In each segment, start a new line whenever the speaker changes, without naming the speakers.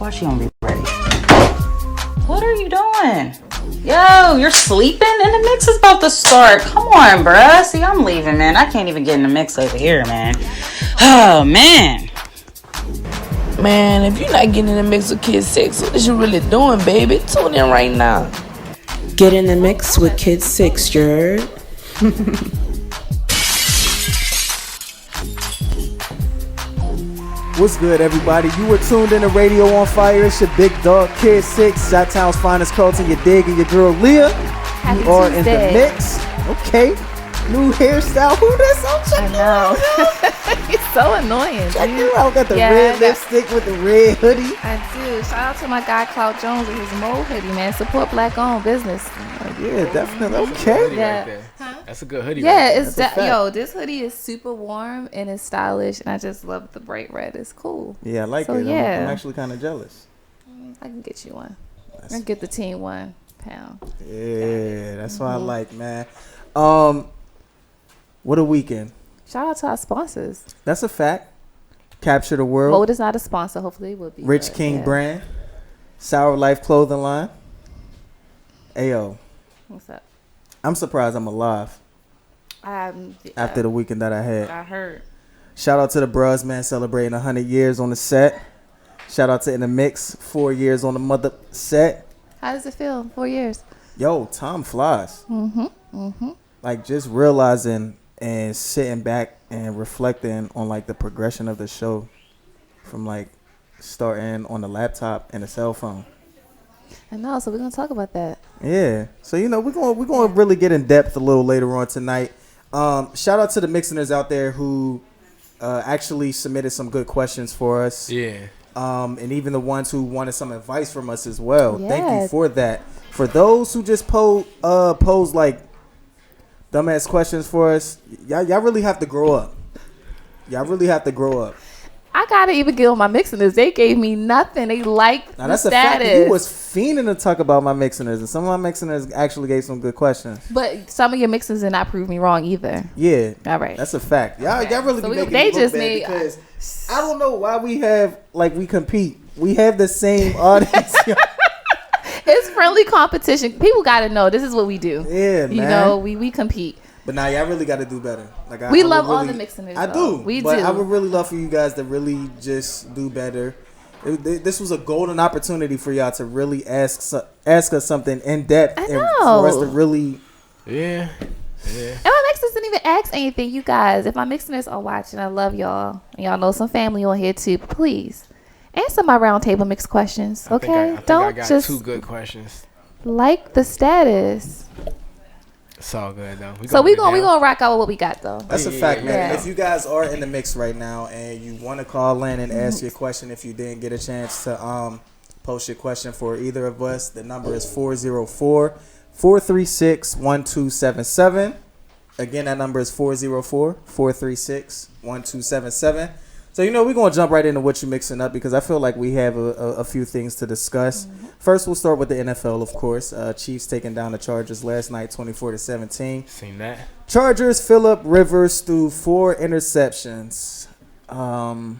Why she gonna be ready? What are you doing? Yo, you're sleeping and the mix is about to start. Come on, bruh. See, I'm leaving, man. I can't even get in the mix over here, man. Oh, man.
Man, if you're not getting in the mix with Kid 6, what is you really doing, baby? Tune in right now.
Get in the mix with Kid 6, you heard?
What's good, everybody? You were tuned in to Radio on Fire. It's your big dog, Kid 6, Shot-Town's finest Carlton, your dig, and your girl, Leah.
Happy
you are
Tuesday.
in the mix. Okay. New hairstyle. Who this? Oh, check
I know. He's so annoying.
Check you out. Got the red lipstick with the red hoodie.
I do. Shout out to my guy, Cloud Jones, with his mole hoodie, man. Support black-owned business.
Yeah, definitely. Okay.
Yeah.
Right huh? That's a good hoodie.
Yeah,
right
it's this hoodie is super warm and it's stylish, and I just love the bright red. It's cool.
Yeah, I like
So,
it.
yeah.
I'm actually kind of jealous.
I can get you one. I can get the team £1.
Yeah, that's what I like, man. What a weekend.
Shout out to our sponsors.
That's a fact. Capture the World.
Mode is not a sponsor. Hopefully it will be.
Rich King Brand. Sour Life Clothing Line. Ayo.
What's up?
I'm surprised I'm alive after the weekend that I had.
I heard.
Shout out to the Bros, man, celebrating 100 years on the set. Shout out to In the Mix, 4 years on the mother set.
How does it feel? 4 years.
Yo, time flies. Like, just realizing and sitting back and reflecting on, like, the progression of the show from, like, starting on the laptop and the cell phone.
I know, so we're going to talk about that.
Yeah. So, you know, we're going to really get in depth a little later on tonight. Shout out to the Mixxers out there who actually submitted some good questions for us.
Yeah.
And even the ones who wanted some advice from us as well.
Yeah.
Thank you for that. For those who just pose like dumbass questions for us, y'all really have to grow up. Y'all really have to grow up.
I gotta even give my Mixxers. They gave me nothing. They liked
Now
the
that's
status.
a fact. You was fiending to talk about my Mixxers, and some of my Mixxers actually gave some good questions.
But some of your Mixxers did not prove me wrong either.
Yeah.
All right.
That's a fact. Y'all really
So
be making
they
me look
just
bad
made-
because I don't know why we have, like, we compete. We have the same audience.
It's friendly competition. People gotta know this is what we do.
Yeah, man.
You know, we compete.
But now y'all really got to do better. Like
We
I
love
would
all
really,
the Mixxers,
I
though.
do.
We
but
do.
I would really love for you guys to really just do better. This was a golden opportunity for y'all to really ask us something in depth
I
and
know.
for us to really.
Yeah.
And my Mixxers didn't even ask anything. You guys, if my Mixxers are watching, I love y'all. And y'all know some family on here too. Please answer my roundtable mix questions, okay?
I think
Don't
I got
just
2 good questions.
like the status.
It's all good though.
We gonna rock out with what we got though.
That's a fact, man.
Yeah.
If you guys are in the mix right now and you want to call in and ask your question, if you didn't get a chance to post your question for either of us, the number is 404-436-1277. Again, that number is 404-436-1277. So, you know, we're going to jump right into what you're mixing up because I feel like we have a few things to discuss. First, we'll start with the NFL, of course. Chiefs taking down the Chargers last night, 24-17.
Seen that.
Chargers, Phillip Rivers threw 4 interceptions. Yeah,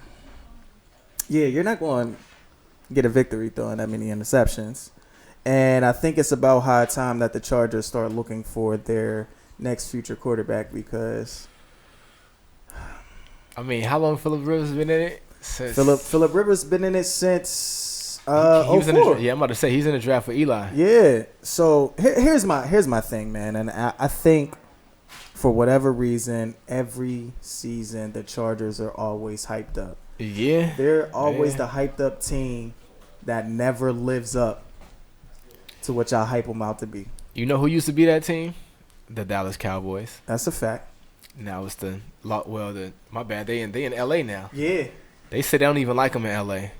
you're not going to get a victory throwing that many interceptions. And I think it's about high time that the Chargers start looking for their next future quarterback because...
I mean, how long Phillip Rivers been in it? Since
Phillip Rivers been in it since
he was in
04.
I'm about to say he's in the draft for Eli.
Yeah. So here's my thing, man, and I think for whatever reason, every season the Chargers are always hyped up.
Yeah.
They're always the hyped up team that never lives up to what y'all hype them out to be.
You know who used to be that team? The Dallas Cowboys.
That's a fact.
Now it's my bad. They in LA now.
Yeah.
They say they don't even like them in LA.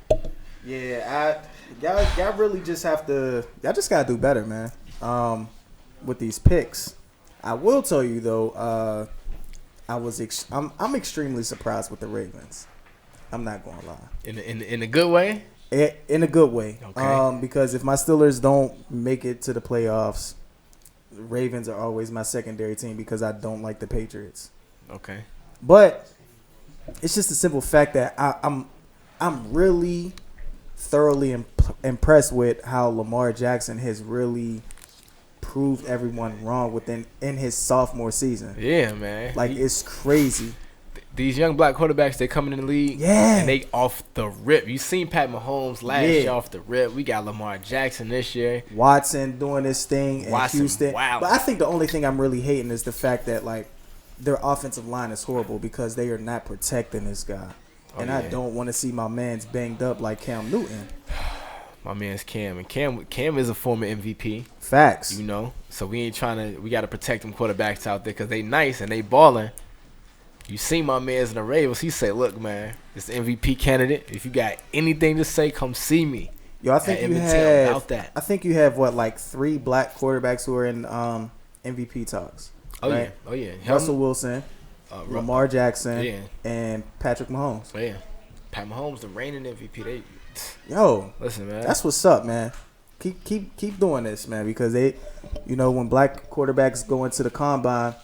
Yeah, y'all really just have to. Y'all just gotta do better, man. With these picks, I will tell you though. I'm extremely surprised with the Ravens. I'm not gonna lie.
In a good way.
In a good way.
Okay.
Because if my Steelers don't make it to the playoffs, the Ravens are always my secondary team because I don't like the Patriots.
Okay.
But it's just a simple fact that I'm really thoroughly impressed with how Lamar Jackson has really proved everyone wrong in his sophomore season.
Yeah, man.
Like, it's crazy.
These young black quarterbacks, they coming in the league,
Yeah.
and they off the rip. You seen Pat Mahomes last
Yeah.
year off the rip. We got Lamar Jackson this year.
Watson doing this thing in
Watson,
Houston.
wow.
But I think the only thing I'm really hating is the fact that, like, their offensive line is horrible because they are not protecting this guy.
Oh,
and
yeah.
I don't want to see my man's banged up like Cam Newton.
My man's Cam, and Cam is a former MVP.
Facts.
You know, so we got to protect them quarterbacks out there because they nice and they balling. You see my man's in the Ravens. He say, "Look, man, this MVP candidate. If you got anything to say, come see me."
Yo, I think
at
you
Emmett
have.
about that.
I think you have like 3 black quarterbacks who are in MVP talks.
Oh
right?
yeah, oh yeah.
Russell Wilson, Lamar Jackson,
yeah.
and Patrick Mahomes.
Oh yeah, Pat Mahomes, the reigning MVP.
Yo,
Listen, man.
that's what's up, man. Keep doing this, man, because they, when black quarterbacks go into the combine,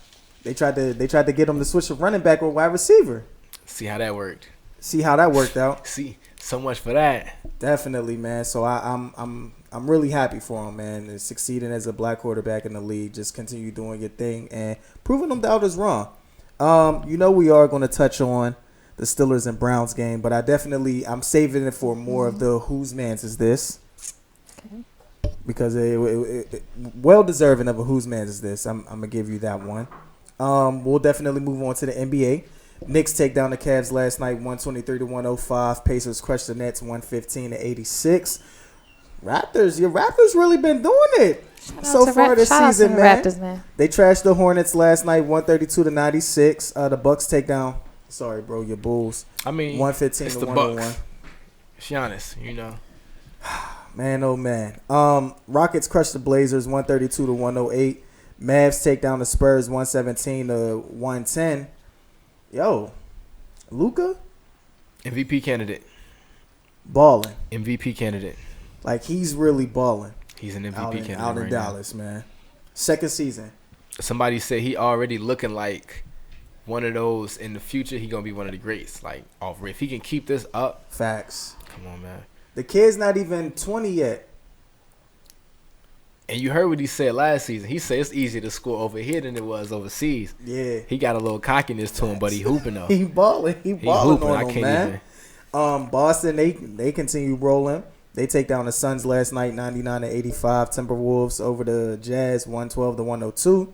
they tried to get them to switch to running back or wide receiver.
See how that worked.
See how that worked out.
See, so much for that.
Definitely, man. So I'm really happy for him, man. And succeeding as a black quarterback in the league. Just continue doing your thing and proving them doubters wrong. We are going to touch on the Steelers and Browns game, but I'm saving it for more of the whose man's is this.
Okay.
Because it well deserving of a whose man's is this. I'm gonna give you that one. We'll definitely move on to the NBA. Knicks take down the Cavs last night, 123-105. Pacers crushed the Nets, 115-86. Your Raptors really been doing it so far this season, man.
Raptors, man.
They trashed the Hornets last night, 132-96. The Bucks take down. Sorry, bro, your Bulls.
I mean,
115
it's
to
the
101.
Bucks. Giannis,
Man, oh man. Rockets crushed the Blazers 132-108. Mavs take down the Spurs 117-110. Yo, Luka
MVP candidate.
balling.
MVP candidate.
Like, he's really balling.
He's an MVP candidate
out in
right
Dallas, man. Second season.
Somebody said he already looking like one of those in the future. He gonna be one of the greats. Like, if he can keep this up,
Facts.
come on, man.
The kid's not even 20 yet.
And you heard what he said last season. He said it's easier to score over here than it was overseas.
Yeah.
He got a little cockiness to him, but he hooping though.
He balling. He balling
hooping.
on
I
him,
can't
man.
even.
Boston, they continue rolling. They take down the Suns last night, 99-85. Timberwolves over the Jazz, 112-102.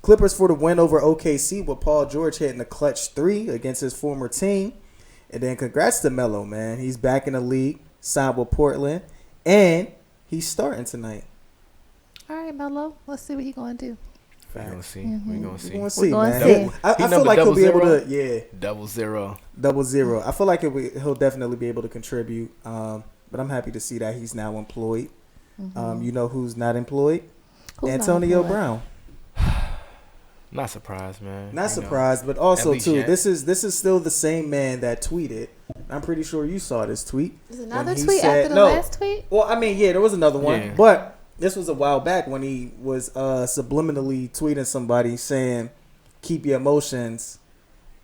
Clippers for the win over OKC with Paul George hitting a clutch 3 against his former team. And then congrats to Melo, man. He's back in the league, signed with Portland, and he's starting tonight.
All right, Melo. Let's see what he's going to do.
We're gonna see.
Mm-hmm.
We're gonna see.
We're going to see,
gonna
man.
see.
I
He
feel
number
like he'll be able
00?
to, yeah,
00.
00. I feel like he'll definitely be able to contribute. But I'm happy to see that he's now employed. You know who's not employed?
Who's not
Antonio
employed?
Brown.
Not surprised, man.
Not surprised, but also
least
too,
yet.
this is still the same man that tweeted. I'm pretty sure you saw this tweet.
There's another
when he
tweet
said-
after the last tweet?
Well, I mean, yeah, there was another one,
Yeah.
but this was a while back when he was subliminally tweeting somebody saying, "Keep your emotions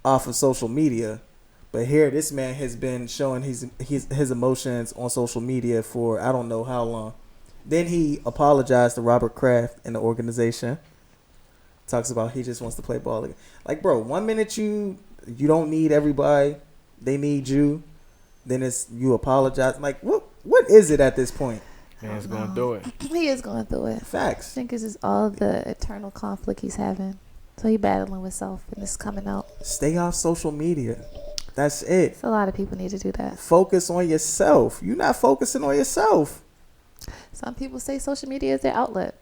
off of social media." But here, this man has been showing his emotions on social media for I don't know how long. Then he apologized to Robert Kraft and the organization. Talks about he just wants to play ball again. Like, bro, 1 minute you don't need everybody, they need you. Then it's you apologize. Like, what is it at this point?
Man's going through it.
He is going through it. I
Facts.
think it's just all the eternal conflict he's having. So he battling with self and it's coming out.
Stay off social media. That's it.
So a lot of people need to do that.
Focus on yourself. You're not focusing on yourself.
Some people say social media is their outlet.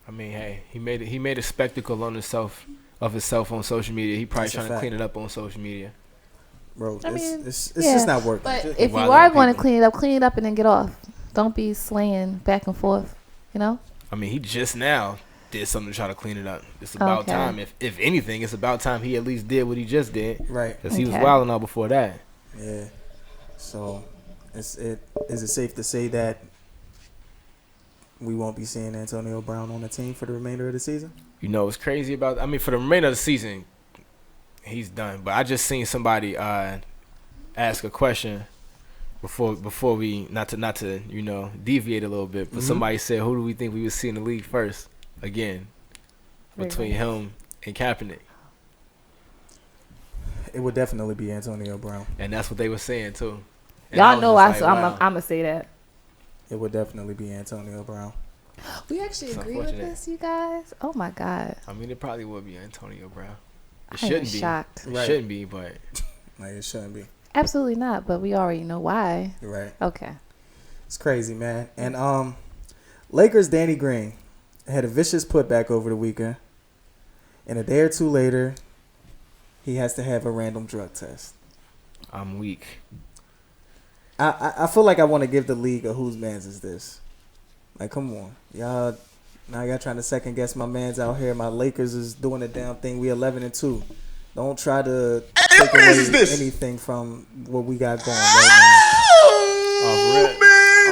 I mean, hey, he made a spectacle of himself on social media. He probably
That's a
trying to
fact.
clean it up on social media.
Bro,
I mean,
it's
yeah,
just not working.
But
Just-
if you
wild
are
out
going to
people.
clean it up and then get off. Don't be slaying back and forth, you know?
I mean, he just now did something to try to clean it up. It's about
Okay.
time. If anything, it's about time he at least did what he just did.
right.
Because he was
Okay.
wilding out before that.
Yeah. So, is it safe to say that we won't be seeing Antonio Brown on the team for the remainder of the season?
You know what's crazy about? I mean, for the remainder of the season, he's done. But I just seen somebody ask a question before we not to deviate a little bit, but somebody said, who do we think we would see in the league first again between him and Kaepernick?
It would definitely be Antonio Brown.
And that's what they were saying too. And
Y'all know
was just
I'm
wow.
gonna say that.
It would definitely be Antonio Brown.
We actually
It's
agree with
unfortunate.
this, you guys. Oh my God.
I mean, it probably would be Antonio Brown. It
I am
shouldn't be.
shocked.
It
Right.
shouldn't be, but
Like, it shouldn't be.
Absolutely not. But we already know why.
You're right.
Okay.
It's crazy, man. And Lakers Danny Green had a vicious putback over the weekend. And a day or two later, he has to have a random drug test.
I'm weak.
I feel like I want to give the league a whose man's is this? Like, come on. Y'all trying to second guess my man's out here. My Lakers is doing the damn thing. We 11-2. Don't try to take away anything from what we got going right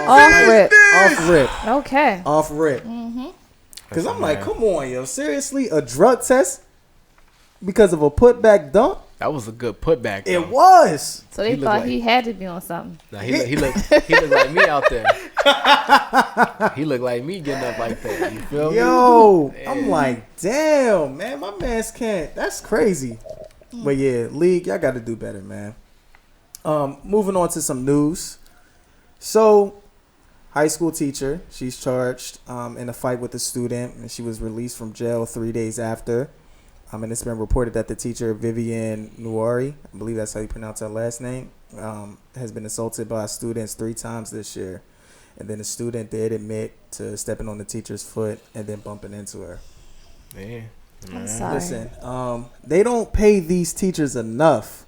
Off rip. Okay.
Off rip. Because I'm like, come on, yo. Seriously? A drug test? Because of a putback dunk?
That was a good putback. Though.
It was.
So they
He looked
thought
like-
he had to be on something.
Nah, he looked like me out there. He looked like me getting up like that. You feel me?
Yo, I'm like, damn, man, my man's can't. That's crazy. But yeah, league, y'all got to do better, man. Moving on to some news. So, high school teacher, she's charged in a fight with a student, and she was released from jail 3 days after. And it's been reported that the teacher, Vivian Nuari, I believe that's how you pronounce her last name, has been assaulted by students 3 times this year. And then the student did admit to stepping on the teacher's foot and then bumping into her.
Yeah.
I'm sorry.
Listen, they don't pay these teachers enough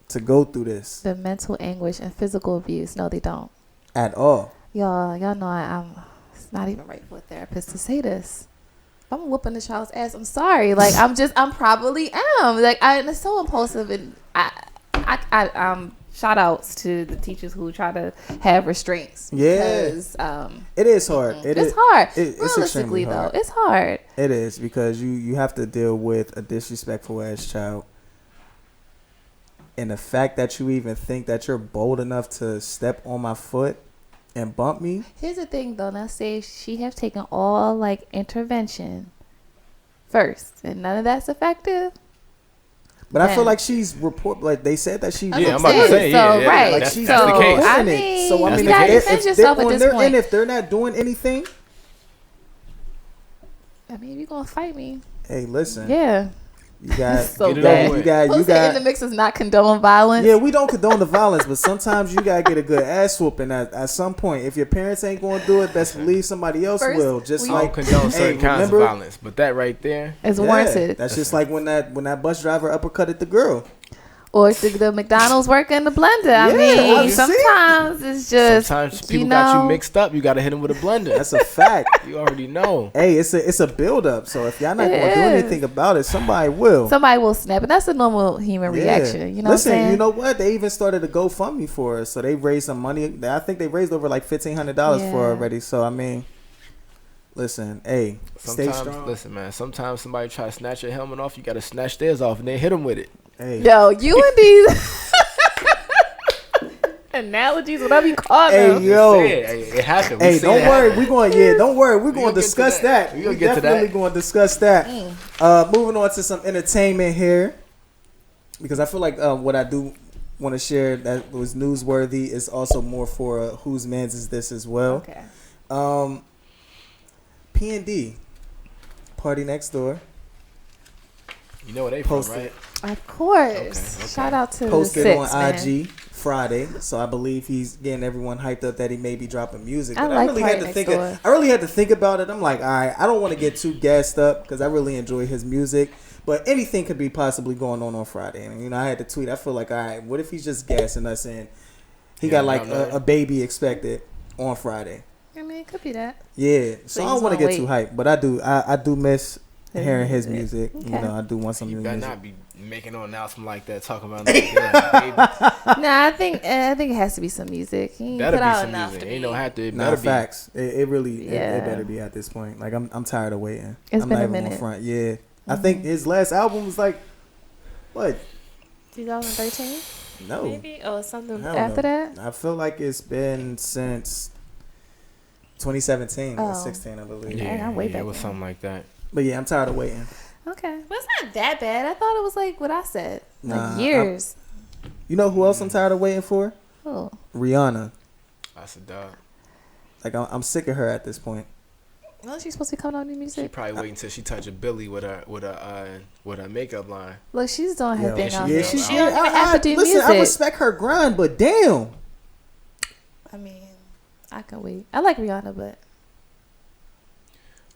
to go through this
The mental anguish and physical abuse. No, they don't.
at all.
Y'all know I'm. It's not even right for a therapist to say this. If I'm whooping the child's ass, I'm sorry. Like I'm probably am. Like it's so impulsive, and I shout outs to the teachers who try to have restraints.
Yeah.
Because,
It is hard.
it's hard.
It's
Realistically,
extremely
though,
hard.
it's hard.
It is because you have to deal with a disrespectful ass child. And the fact that you even think that you're bold enough to step on my foot and bump me.
Here's the thing, though. Now, say she have taken all like intervention first, and none of that's effective.
But I feel
Then-
like she's they said that she.
Yeah, I'm about to say,
so,
yeah,
right.
Like
that's,
she's
that's the
so,
case.
I
doing it.
mean,
So I
That's
mean,
the
gotta
case.
defend
if
yourself
they're
at
on
this
their
point.
end, if they're not doing anything,
I mean, if you're gonna fight me,
hey, listen,
yeah.
you got
So
Get it
bad.
over with.
Supposed to in the mix is not condone violence.
Yeah, we don't condone the violence, but sometimes you gotta get a good ass whooping at some point. If your parents ain't going to do it, best believe somebody else
First,
will. Just
we-
I
like
don't condone certain kinds of
remember?
violence, but that right there,
It's
Yeah,
warranted.
that's just like when that bus driver uppercutted the girl.
Or the McDonald's work in the blender. I
Yeah,
mean,
obviously.
sometimes it's just
sometimes people got you mixed up. You got to hit them with a blender.
That's a fact.
You already know.
Hey, it's a build up. So if y'all not
It
going to do
is.
anything about it, somebody will.
Somebody will snap, and that's a normal human
Yeah.
reaction. You know
Listen,
what I'm saying?
you know what? They even started a GoFundMe for her, so they raised some money. I think they raised over like $1,500 for her
Yeah.
already. So I mean, listen, hey, stay
Sometimes,
strong.
listen, man. Sometimes somebody try to snatch your helmet off. You got to snatch theirs off and then hit them with it.
Hey,
Yo, you and these analogies, whatever you call them.
hey, yo.
Say it. Hey, it happened. We
Hey,
seen
don't
it
worry.
happen.
We're going. Yeah, don't worry. We're going
gonna
to
get to
discuss
that.
that.
We gonna
We're
get to
definitely
that.
going to discuss that. Moving on to some entertainment here, because I feel like what I do want to share that was newsworthy is also more for whose man's is this as well.
Okay.
P&D, Party Next Door,
You know where they from,
posted
right?
Of course.
Okay.
Shout out to
posted
the
on
six, man.
IG Friday, so I believe he's getting everyone hyped up that he may be dropping music.
I
But
like
really
Party
had to
Next
think.
Door.
I really had to think about it. I'm like, all right, I don't want to get too gassed up because I really enjoy his music. But anything could be possibly going on Friday, and I had to tweet. I feel like, all right, what if he's just gassing us in? He got like a baby expected on Friday.
I mean, it could be that.
Yeah,
So
so I
you
don't
just
want to
wanna
get too
wait.
hyped, but I do miss hearing his
music.
music.
Okay.
You know, I do want some
You
new
better
music.
not be making no announcement like that. Talking about like, yeah,
Nah, I think it has to be some music. He
baby.
ain't
Better
put
be
out
some
enough
music.
to
Ain't
be-
no have to. It
Nah,
better be.
facts. It really it
Yeah.
better be at this point. Like I'm tired of waiting.
It's
I'm
been
not
a
even
minute.
on front. Yeah, I think his last album was like what?
2013.
No.
Maybe something
Hell
after
no.
that.
I feel like it's been since 2017 or
Oh.
16, I believe.
Yeah, I'm way
it
back
was
then.
something like that.
But yeah, I'm tired of waiting.
Okay, but it's not that bad. I thought it was like what I said,
Nah,
like years.
You know who else I'm tired of waiting for?
Oh,
Rihanna.
That's a dog.
Like I'm sick of her at this point.
well, she's supposed to be coming out with new
She
music.
probably waiting until she touch a Billy with her makeup line.
Look, she's doing her
Yo,
thing out
yeah,
here.
she-
She don't even have to do
listen,
music.
I respect her grind, but damn.
I mean, I can wait. I like Rihanna, but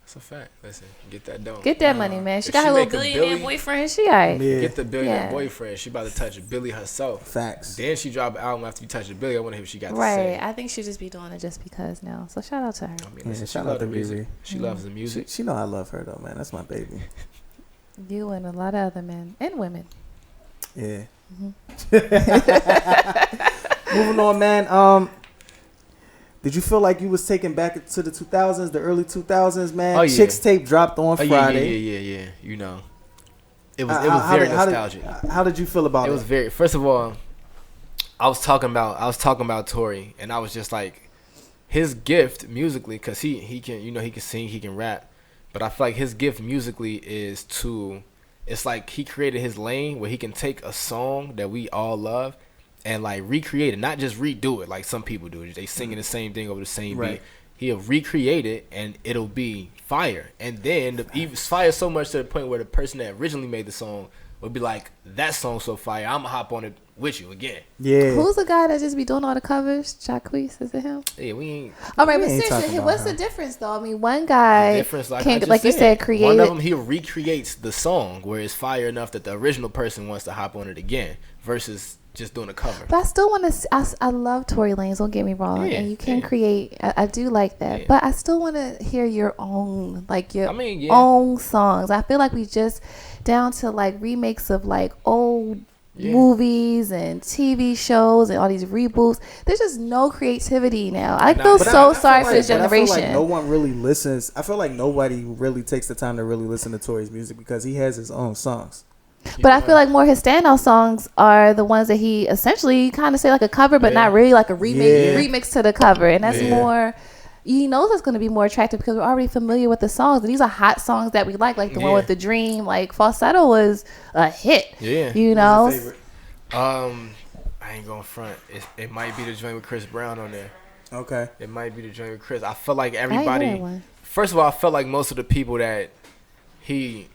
That's a fact. Listen, get that dough.
get that money, man. She
If
got
she
her little
make a
billionaire
Billy-
boyfriend. She alright.
Yeah.
Get the billionaire
Yeah.
boyfriend. She about to touch a Billy herself.
Facts.
Then she drop an album after you touch a Billy. I wonder if she got to
Right.
say.
I think she just be doing it just because now. So shout out to her.
I mean,
Yeah,
listen, she
shout
love
out
the
to
music.
Riri.
She loves the music.
She know I love her though, man. That's my baby.
You and a lot of other men and women.
Yeah.
Mm-hmm.
Moving on, man. Did you feel like you was taken back to the 2000s, the early 2000s, man?
Oh, yeah.
Chicks Tape dropped on Friday.
Yeah. You know, it was very nostalgic.
How did you feel about it?
It was very. First of all, I was talking about Tory, and I was just like, his gift musically, cause he can he can sing, he can rap, but I feel like his gift musically is to, it's like he created his lane where he can take a song that we all love, and like recreate it, not just redo it like some people do. They singing the same thing over the same
Right.
beat. He'll recreate it and it'll be fire. And then it's fire so much to the point where the person that originally made the song would be like, that song's so fire, I'm gonna hop on it with you again.
Yeah.
Who's the guy that just be doing all the covers? Jacquees, is it him?
Yeah, we ain't.
All right,
We
but
ain't
seriously,
talking about
what's
her.
the difference though? I mean, one guy
Difference, like,
can,
I just
like you said, create
one of
it.
them, he recreates the song where it's fire enough that the original person wants to hop on it again versus just doing a cover.
But I still want to. I love Tory Lanez. Don't get me wrong,
Yeah,
and you can
yeah.
create. I do like that,
Yeah.
but I still want to hear your own, like your
I mean, yeah.
own songs. I feel like we just down to like remakes of like old
Yeah.
movies and TV shows and all these reboots. There's just no creativity now. I
Nah,
feel
but
so
I
sorry
feel
for this
like- but I feel
generation.
like no one really listens. I feel like nobody really takes the time to really listen to Tory's music because he has his own songs.
But I feel like more his standout songs are the ones that he essentially kind of say like a cover, but
Yeah.
not really like a
Yeah.
remix to the cover. And that's
Yeah.
more, he knows it's going to be more attractive because we're already familiar with the songs. And these are hot songs that we like the one
Yeah.
with the dream. Like Falsetto was a hit.
Yeah.
You know?
Who's your favorite?
I ain't going front. It might be the joint with Chris Brown on there.
Okay.
It might be the joint with Chris. I feel like
I ain't hear
everybody.
that one.
First of all, I felt like most of the people that he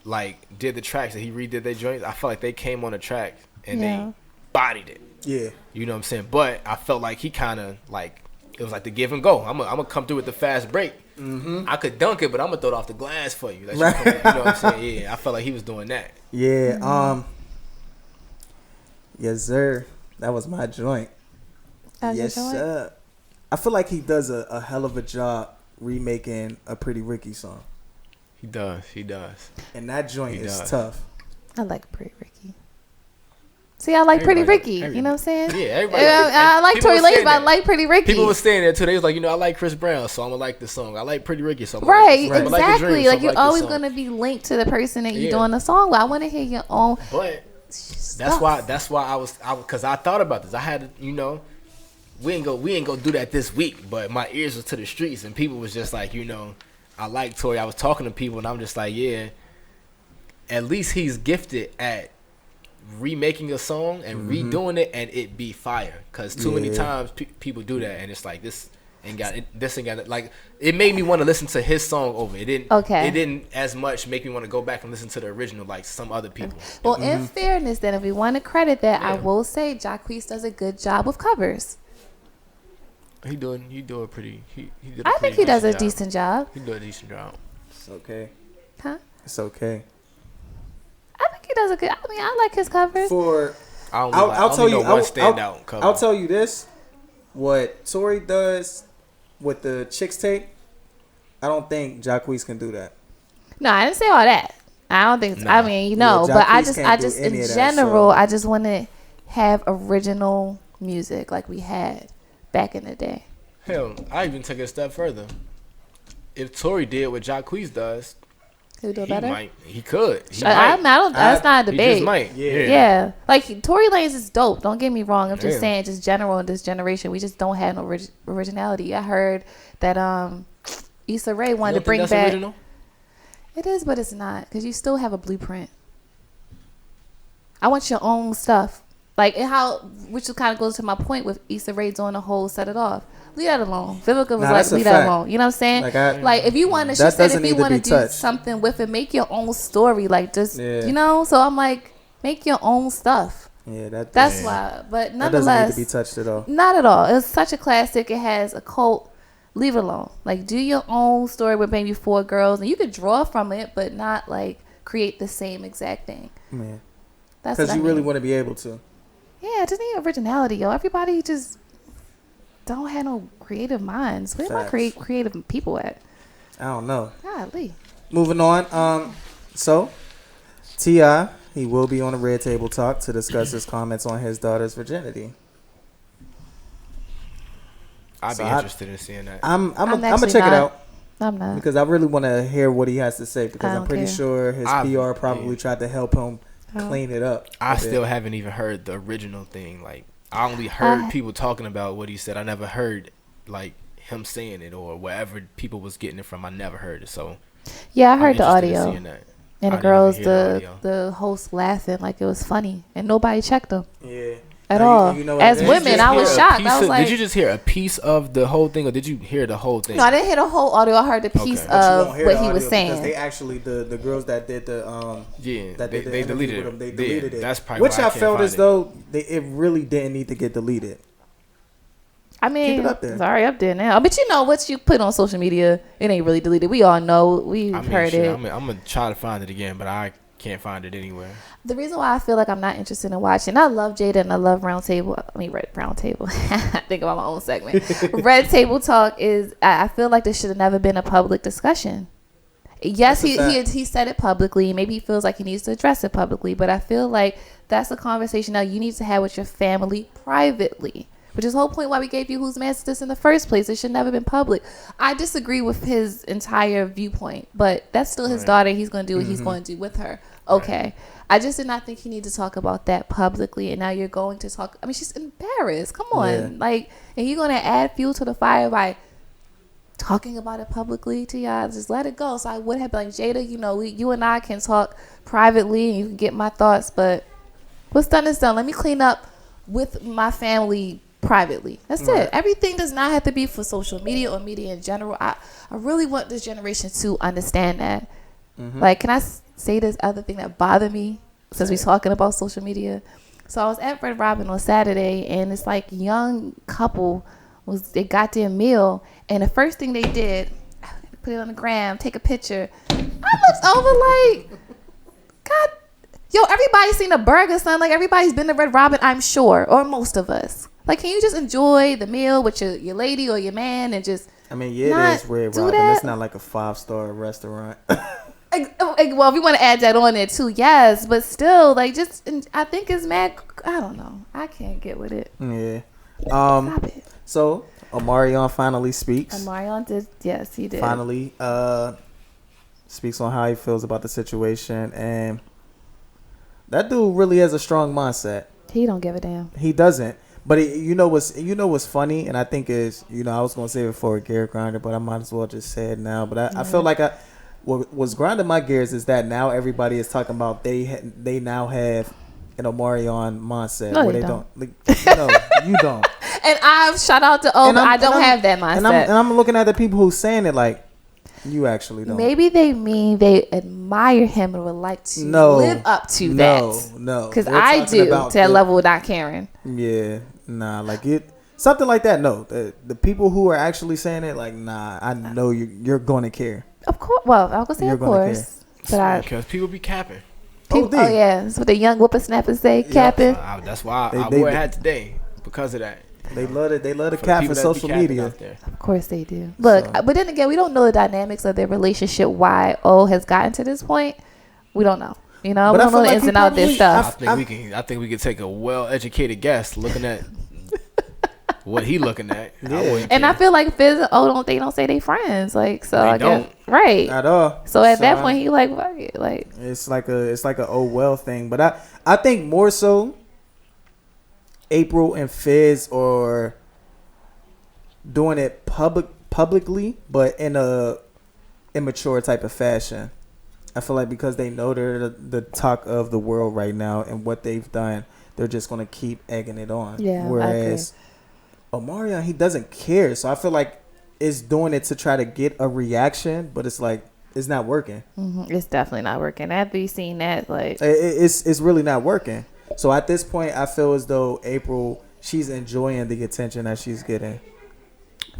like did the tracks that he redid their joints, I felt like they came on the track and
Yeah.
they bodied it.
Yeah.
You know what I'm saying? But I felt like he kind of like, it was like the give and go. I'm gonna come through with the fast break.
Mm-hmm.
I could dunk it, but I'm gonna throw it off the glass for you. Let you
Right.
come, you know what I'm saying? Yeah, I felt like he was doing that.
Yeah.
Mm-hmm.
Yes, sir. That was my joint.
That's your
Yes,
joint?
sir. I feel like he does a hell of a job remaking a Pretty Ricky song,
He does. He does.
and that joint
He
is
does.
tough.
I like Pretty Ricky. See, I like Pretty
Everybody-
Ricky. You know what I'm saying?
Yeah, everybody.
I like
people
Tory
was saying
Lanez, but I
that.
like Pretty Ricky.
People were saying that too. They was like, I like Chris Brown, so I'm gonna like this song. I like Pretty Ricky, so I'm
Right,
like this song. I
exactly.
like, The Dream, so
like
I'm
you're
this
always
song.
gonna be linked to the person that you're
Yeah.
doing the song with. I want to hear your own.
But
stuff.
that's why because I thought about this. I had to, we ain't go do that this week. But my ears was to the streets, and people was just like, I like Tory. I was talking to people, and I'm just like, yeah. At least he's gifted at remaking a song and redoing it, and it be fire. Cause too many
Yeah.
times people do that, and it's like this ain't got it. Like it made me want to listen to his song over. It didn't.
Okay.
It didn't as much make me want to go back and listen to the original like some other people.
Well, in fairness, then, if we want to credit that, I
Yeah.
will say Jacquees does a good job with covers.
He did a pretty. He did.
I think he does a
job.
decent job.
He did a decent job.
It's okay.
Huh?
It's okay.
I think he does a good. I mean, I like his covers.
For
I'll
tell you.
one standout cover.
I'll tell you this. What Tory does with the Chicks Tape, I don't think Jacquees can do that.
No, I didn't say all that. I don't think.
Nah.
I mean,
Yeah,
but I
Jacquees
just
can't do
in
any of that,
general,
so-
I just want to have original music like we had back in the day.
Hell, I even took it a step further. If Tory did what Jacquees does,
He'll do
He
better.
might. He could. He
I
might.
don't. That's not a
He
debate.
just might.
Yeah. Like Tory Lanez is dope. Don't get me wrong. I'm just
Yeah.
saying, just general in this generation, we just don't have no originality. I heard that Issa Rae wanted to bring
that's
back.
Original?
It is, but it's not, because you still have a blueprint. I want your own stuff. Like, and how, which kind of goes to my point with Issa Rae doing the whole set it off. Leave that alone. Vivica was like, leave that alone. You know what I'm saying? Like if you want to, she said if you want to do something with it, make your own story. Like just, you know? So I'm like, make your own stuff.
Yeah,
that's why. But nonetheless,
that doesn't need to be touched at all.
Not at all. It's such a classic. It has a cult. Leave it alone. Like do your own story with maybe 4 girls, and you could draw from it, but not like create the same exact thing.
Man,
that's
because you really want to be able to.
Yeah, just need originality, yo. Everybody just don't have no creative minds. Where my creative people at?
I don't know.
Golly.
Moving on. So T.I., he will be on the Red Table Talk to discuss his comments on his daughter's virginity.
I'd be interested in seeing that.
I'm gonna check it out.
I'm not,
because I really want to hear what he has to say, because I'm pretty sure his PR probably tried to help him clean it up.
I still haven't even heard the original thing. Like I only heard people talking about what he said. I never heard like him saying it or wherever people was getting it from. I never heard it. So
yeah, I heard the audio. And the girls, the host laughing like it was funny, and nobody checked them. Yeah. At all. You know as women, I was shocked. I was like,
did you just hear a piece of the whole thing, or did you hear the whole thing?
No, I didn't hear the whole audio. I heard the piece of what he was saying.
Because they actually, the girls that did the
they deleted it.
They deleted it.
That's probably
which I felt as though it really didn't need to get deleted.
I mean, keep it up there. It's already up there now. But you know what you put on social media, it ain't really deleted. We all know. We've heard it.
I'm gonna try to find it again, but I can't find it anywhere.
The reason why I feel like I'm not interested in watching, I love Jada and I love Round Table. I mean, Round Table. I think about my own segment. Red Table Talk is, I feel like this should have never been a public discussion. Yes, he said it publicly. Maybe he feels like he needs to address it publicly, but I feel like that's a conversation that you need to have with your family privately. Which is the whole point why we gave you Whose Man's This in the first place. It should never been public. I disagree with his entire viewpoint, but that's still his daughter. He's going to do what he's going to do with her. Okay. Right. I just did not think you need to talk about that publicly, and now you're going to talk. I mean, she's embarrassed. Come on. Yeah. Like, and you're going to add fuel to the fire by talking about it publicly to y'all. Just let it go. So I would have been like, Jada, you know, you and I can talk privately, and you can get my thoughts, but what's done is done. Let me clean up with my family privately. That's it. Everything does not have to be for social media or media in general. I really want this generation to understand that. Like, can I say this other thing that bothered me since we're talking about social media? So I was at Red Robin on Saturday, and it's like young couple they got their meal, and the first thing they did, put it on the gram, take a picture. I looked over like, God, yo, everybody's seen a burger, son. Like everybody's been to Red Robin, I'm sure, or most of us. Like, can you just enjoy the meal with your lady or your man and just?
I mean, yeah, it is Red Robin. That? It's not like a 5-star restaurant.
Well, if we want to add that on there too, yes, but still, like, just I think it's mad. I don't know. I can't get with it.
Yeah. Stop it. So Omarion finally speaks.
Omarion did. Yes, he did.
Finally, speaks on how he feels about the situation, and that dude really has a strong mindset.
He don't give a damn.
He doesn't. But you know what's funny, and I think is, I was gonna say it before Garrett Grinder, but I might as well just say it now. But I feel like what was grinding my gears is that now everybody is talking about they now have an Omarion mindset where they don't. You don't.
And I've shout out to I don't have that mindset.
And I'm looking at the people who's saying it like, you actually don't.
Maybe they mean they admire him and would like to live up to that.
No.
Because I do to that level without caring.
Yeah. Nah, like it. Something like that. No. The people who are actually saying it, like, nah, I know you're going to care.
Of course. Well, I was going to say of course.
Because people be capping.
Oh, yeah. That's what the young whippersnappers say, capping.
That's why I wore a hat today. Because of that.
They love it. They love the cap for social media.
Of course they do. Look, but then again, we don't know the dynamics of their relationship. Why O has gotten to this point, we don't know. We don't know the ins and outs of their stuff.
I think we can take a well-educated guess looking at what he looking at.
Yeah.
And I feel like Fizz and O don't say they friends. Like, so
They
I guess,
don't.
right.
At all.
So at that point, he like, fuck it. Like,
it's like a oh well thing. But I think more so April and Fizz are doing it publicly, but in a immature type of fashion. I feel like because they know they're the talk of the world right now and what they've done, they're just gonna keep egging it on.
Yeah,
whereas Omarion, he doesn't care. So I feel like it's doing it to try to get a reaction, but it's like it's not working.
it's definitely not working. After you seen that, like,
It's really not working. So at this point, I feel as though April, she's enjoying the attention that she's getting.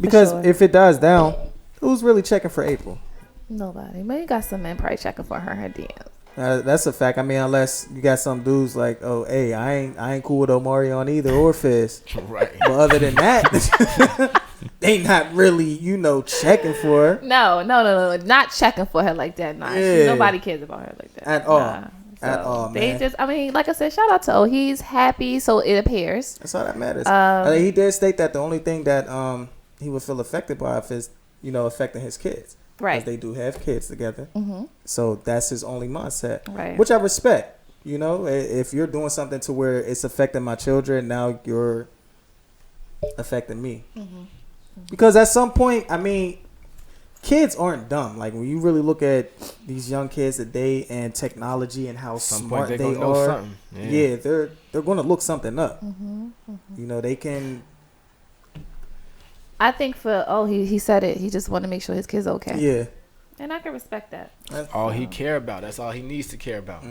Because
sure.
if it dies down, who's really checking for April?
nobody. But you got some men probably checking for her DMs.
That's a fact. I mean, unless you got some dudes like, oh, hey, I ain't cool with Omarion either or Fizz.
Right.
But other than that, they not really, checking for her
No, not checking for her like that. Nah,
Yeah.
nobody cares about her like that
at all.
Nah.
At
So
all,
they
man.
just, I mean, like I said, shout out to O. He's happy, so it appears.
That's all that matters. He did state that the only thing that he would feel affected by is, affecting his kids.
Right.
Because they do have kids together. So that's his only mindset.
Right.
Which I respect. If you're doing something to where it's affecting my children, now you're affecting me. Because at some point, I mean, kids aren't dumb. Like when you really look at these young kids today and technology and how
Some
smart
point
they
gonna know
are,
something.
yeah, they're going to look something up. They can.
I think he said it. He just want to make sure his kid's okay.
Yeah.
And I can respect that.
That's all he care about. That's all he needs to care about.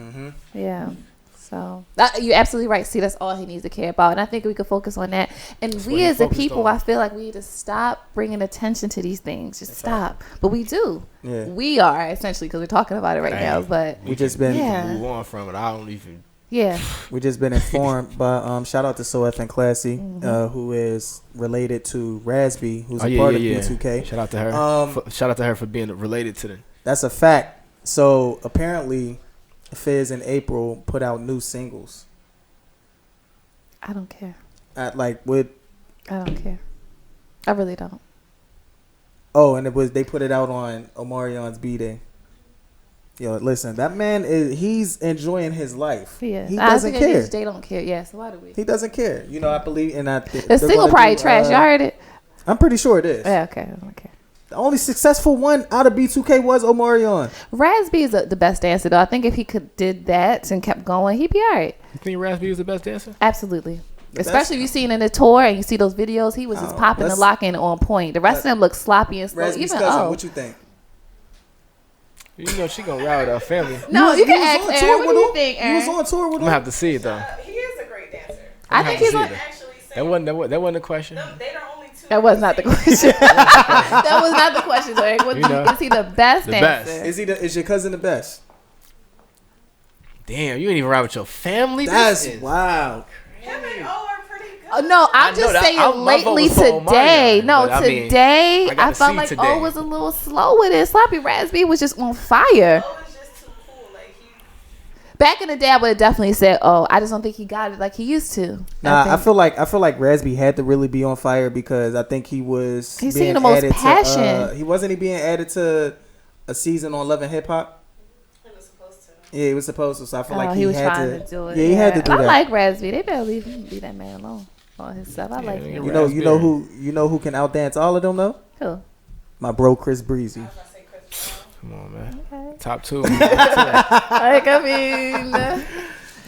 Yeah. So you're absolutely right. See, that's all he needs to care about, and I think we could focus on that. And
That's
we
what he
as a
focused
people,
on.
I feel like we need to stop bringing attention to these things. Just stop. But we do.
Yeah.
We are essentially because we're talking about it right now. But
We just been
Yeah.
Move on from it. I don't even.
yeah,
we just been informed by shout out to So F and Classy, who is related to Rasby, who's a part of B2K.
Shout out to her. Shout out to her for being related to the.
That's a fact. So apparently, Fizz and April put out new singles.
I don't care.
I don't
care. I really don't.
Oh, and they put it out on Omarion's B-Day. Yo, listen, that man he's enjoying his life.
Yeah,
He doesn't care.
They don't care. Yeah, so why do we?
He doesn't care. I believe in that.
The single probably trash. Y'all heard it?
I'm pretty sure it is.
Yeah, okay. I don't care.
The only successful one out of B2K was Omarion.
Rasby is the best dancer, though. I think if he did that and kept going, he'd be all right.
You think Raspy was the best dancer?
Absolutely. Especially if you see it in the tour and you see those videos, he was just popping the lock in on point. The rest of them look sloppy and slow.
Rasby's
Even
cousin, what you think?
She gonna ride with her family.
No, you
He
can
was
ask
on
Aaron.
tour
What
with
do you
him.
think,
He was
Aaron?
on tour with
I'm
him.
gonna have to see it though.
He is a great dancer.
I think he's on.
Actually,
That wasn't a question.
they are only two.
That was not the question. That was not the question, Eric. Is he the best
The
dancer?
best.
Is your cousin the best?
Damn, you ain't even ride with your family.
That's
This is-
wow.
Him and O are pretty good.
Oh, no, I'm
I know
just
that.
saying
My vote
lately
was for
today.
Omarion,
No,
but I mean,
today
I gotta
I felt
see
like
today.
O was a little slow with it. Sloppy Raspy was just on fire.
O is just too cool. Like he.
Back in the day, I would have definitely said, "Oh, I just don't think he got it like he used to."
Nah, I feel like Rasby had to really be on fire because I think he was.
He's
being
seeing the most
added
passion.
he wasn't being added to a season on Love and Hip Hop.
He was supposed to.
Yeah, he was supposed to. So I feel like
he was
had
trying to do it.
Yeah, he had to do
I
that.
like Raspy. They better leave that man alone on his stuff. I like
yeah,
him.
you know who can outdance all of them though?
Who?
My bro Chris Breezy.
I say Chris Brown.
Come on, man.
Okay.
Top two.
Like, I mean,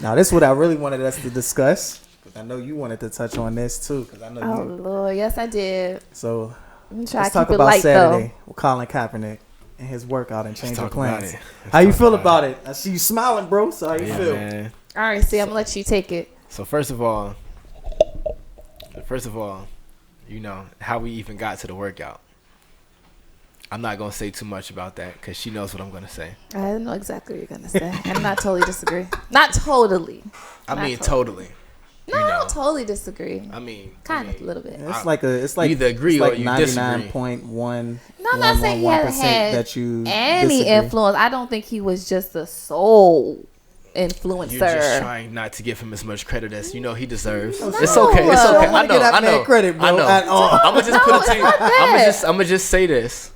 Now this is what I really wanted us to discuss. Because I know you wanted to touch on this too. Because I know
oh
you.
Lord, yes I did.
So
Let me try
let's
to
talk
keep it
about
light
Saturday
though.
with Colin Kaepernick and his workout and change of
talk about
plans.
it. Let's
How you
talk
feel
about
about it? I see you smiling, bro. So how you
Yeah,
feel?
man.
All right, see, I'm gonna let you take it.
So first of all, how we even got to the workout. I'm not gonna say too much about that because she knows what I'm gonna say.
I don't know exactly what you're gonna say. I'm not totally disagree. Not totally.
I
Not
mean,
totally.
totally.
No, I don't totally disagree.
I mean,
Kind of a little bit.
It's like
either agree
it's
or
like
you disagree.
99.1.
No, I'm not saying he hasn't had
that you
any
disagree.
influence. I don't think he was just the sole influencer.
You're just trying not to give him as much credit as you know he deserves.
No.
It's okay. It's okay. I know. I know.
Credit, bro,
I know.
at all.
I'm gonna just put it to you.
that.
I'm gonna just say this.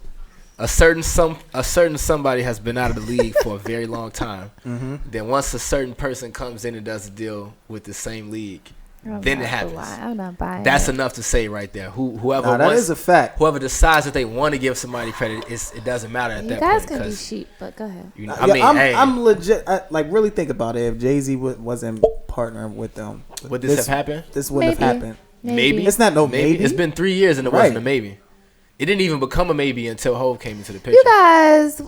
A certain somebody has been out of the league for a very long time.
Mm-hmm.
Then once a certain person comes in and does a deal with the same league,
I'm
then
not
it happens.
I'm not buying
That's
it.
enough to say right there. Whoever
Nah, that
wants,
is a fact.
whoever decides that they want to give somebody credit, it doesn't matter at
You
that
guys
point.
can be
'Cause,
cheap, but go ahead.
you know,
I'm legit. Like, really think about it. If Jay-Z wasn't partnering with them,
would this have happened?
This wouldn't have happened.
Maybe.
It's not maybe.
It's been 3 years and it
Right.
wasn't a maybe. It didn't even become a maybe until Hove came into the picture.
You guys,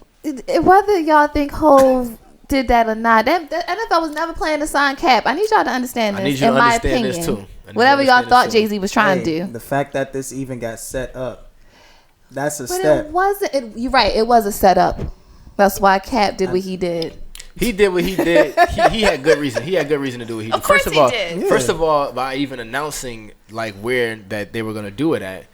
whether y'all think Hove did that or not, that NFL was never planning to sign Cap. I need y'all to understand this.
I need you
in
to
my
understand
opinion,
this too.
whatever y'all thought
Jay
Jay-Z was trying to do.
The fact that this even got set up, that's a
But
step.
it wasn't. You're right. It was a setup. That's why Cap did what he did.
He did what he did. He had good reason. He had good reason to do what he did.
Of course
First of
he
all,
did.
first of all, by even announcing like where that they were gonna do it at,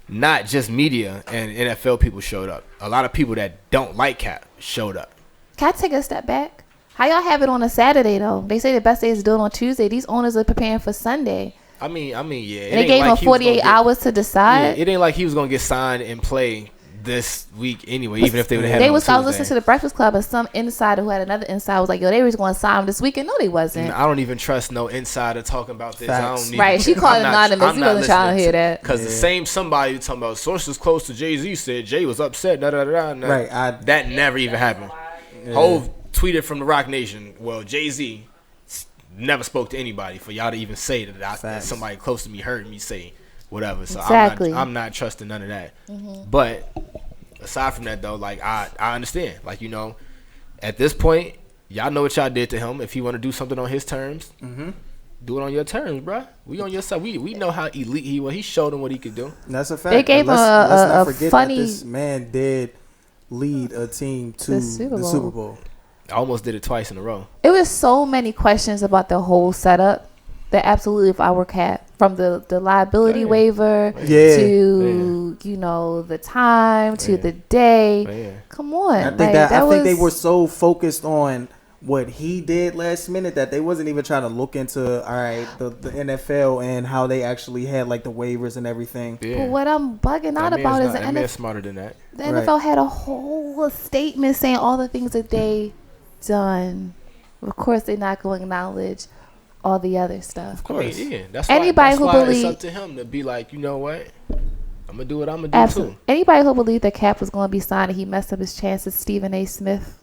not just media and NFL people showed up. A lot of people that don't like Cap showed up.
Can I take a step back? How y'all have it on a Saturday though? They say the best day is to do it on Tuesday. These owners are preparing for Sunday.
I mean, yeah.
And they gave him 48 hours to
Yeah,
decide.
it ain't like he was gonna get signed and play this week anyway. Even if they would have had
They
him
was
on
I was listening
Tuesday.
to the Breakfast Club, and some insider who had another insider was like, "Yo, they was going to sign him this weekend." No, they wasn't.
I don't even trust no insider talking about this. I
Facts.
don't even,
Right, she called
I'm not-
anonymous.
I'm
He
not
wasn't trying to
listening
hear that.
Because the same somebody talking about sources close to Jay-Z said Jay was upset. Da, da, da, da,
Right,
that never even happened. Hove tweeted from the Rock Nation. Well, Jay-Z never spoke to anybody for y'all to even say that somebody close to me heard me say whatever. So
Exactly.
I'm not trusting none of that. But aside from that though, like I understand. Like, you know, at this point, y'all know what y'all did to him. If he want to do something on his terms, do it on your terms, bruh. We on your side. We know how elite he was. He showed him what he could do.
That's a fact.
They gave
let's
him
not
a
forget
funny-
that this man did lead a team to
The
the
Super
Super
Bowl.
Bowl.
I almost did it twice in a row.
It was so many questions about the whole setup that absolutely, if I were Cap, from the liability waiver
Yeah.
to you know the time to the day.
Yeah.
Come on,
I think
like,
I think they
was-
were so focused on what he did last minute that they wasn't even trying to look into the NFL and how they actually had like the waivers and everything.
Yeah.
But what I'm bugging out
That
about
man's
is
not-
the
that man's
NFL.
smarter than that.
The NFL had a whole statement saying all the things that they done. Of course, they're not going to acknowledge all the other stuff.
Of course.
Yeah, that's
Anybody who
why it's
believe-
up to him to be like, you know what, I'm gonna do what I'm gonna do
Absolutely.
too.
Anybody who believed that Cap was going to be signed and he messed up his chances, Stephen A. Smith.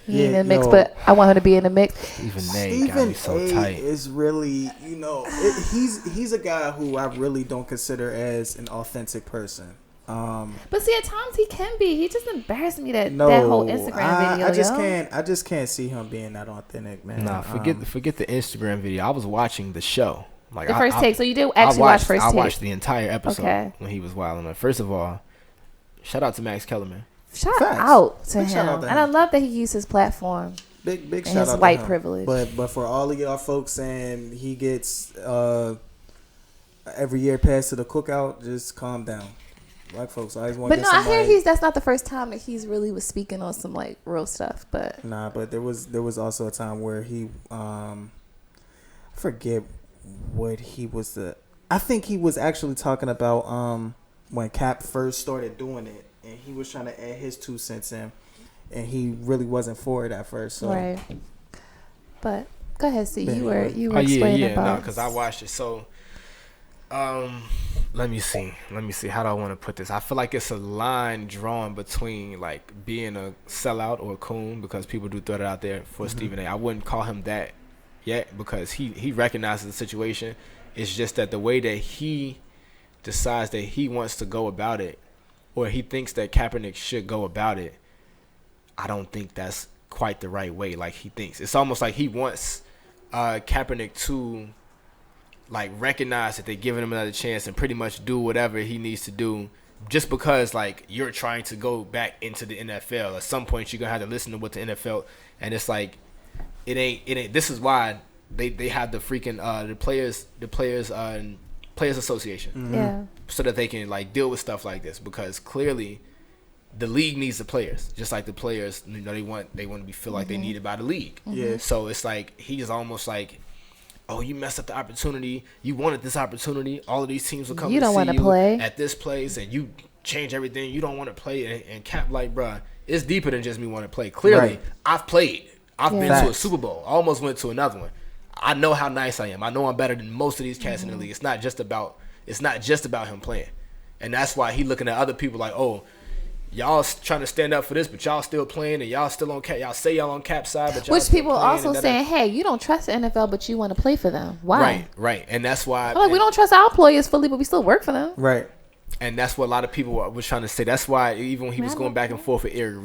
He ain't in the mix, but I want him to be in the mix.
Even they got me so tight.
is really, he's a guy who I really don't consider as an authentic person.
But see, at times he can be. He just embarrassed me that
No,
whole Instagram video.
I just can't see him being that authentic, man.
Nah, forget the Instagram video. I was watching the show. Like
The first take. So you did
I
actually watch first
I
take.
watched the entire episode
Okay.
when he was wilding. First of all, shout out to Max Kellerman.
Shout
Facts.
out to
Big
him.
shout out to
And I
him.
love that he used his platform.
Big
and
shout
his
out to
white
him.
privilege.
But for all of y'all folks saying he gets every year pass to the cookout, just calm down. Black folks always want to
But
get
no, I
somebody.
hear that's not the first time that he's really was speaking on some like real stuff. But
Nah, but there was also a time where he I forget what he was I think he was actually talking about when Cap first started doing it and he was trying to add his 2 cents in and he really wasn't for it at first. So
right. But go ahead, see you were
Oh
explaining
yeah,
about
because I watched it. So, let me see. How do I want to put this? I feel like it's a line drawn between like being a sellout or a coon, because people do throw it out there for Stephen A. I wouldn't call him that yet because he recognizes the situation. It's just that the way that he decides that he wants to go about it, or he thinks that Kaepernick should go about it, I don't think that's quite the right way. Like he thinks it's almost like he wants Kaepernick to like recognize that they're giving him another chance and pretty much do whatever he needs to do, just because like you're trying to go back into the NFL. At some point you're gonna have to listen to what the NFL, and it's like it ain't this is why they have the freaking the players association,
yeah.
so that they can like deal with stuff like this, because clearly the league needs the players, just like the players, they want to feel like they needed by the league.
Yeah.
So it's like he's almost like, oh, you messed up the opportunity. You wanted this opportunity. All of these teams will come.
You don't
want to
play
at this place, and you change everything. You don't want to play. And Cap, like, bruh, it's deeper than just me want to play. Clearly,
Right.
I've played. I've been to a
Facts.
Super Bowl. I almost went to another one. I know how nice I am. I know I'm better than most of these cats in the league. It's not just about him playing, and that's why he looking at other people like, oh, y'all trying to stand up for this, but y'all still playing, and y'all still on Cap. Y'all say y'all on Cap side, but y'all
which
still
people
playing,
also
and
saying, hey, you don't trust the NFL, but you want to play for them. Why?
right, and that's why.
I'm like, we don't trust our employers fully, but we still work for them.
Right.
And that's what a lot of people was trying to say. That's why even when he was going back and forth with Eric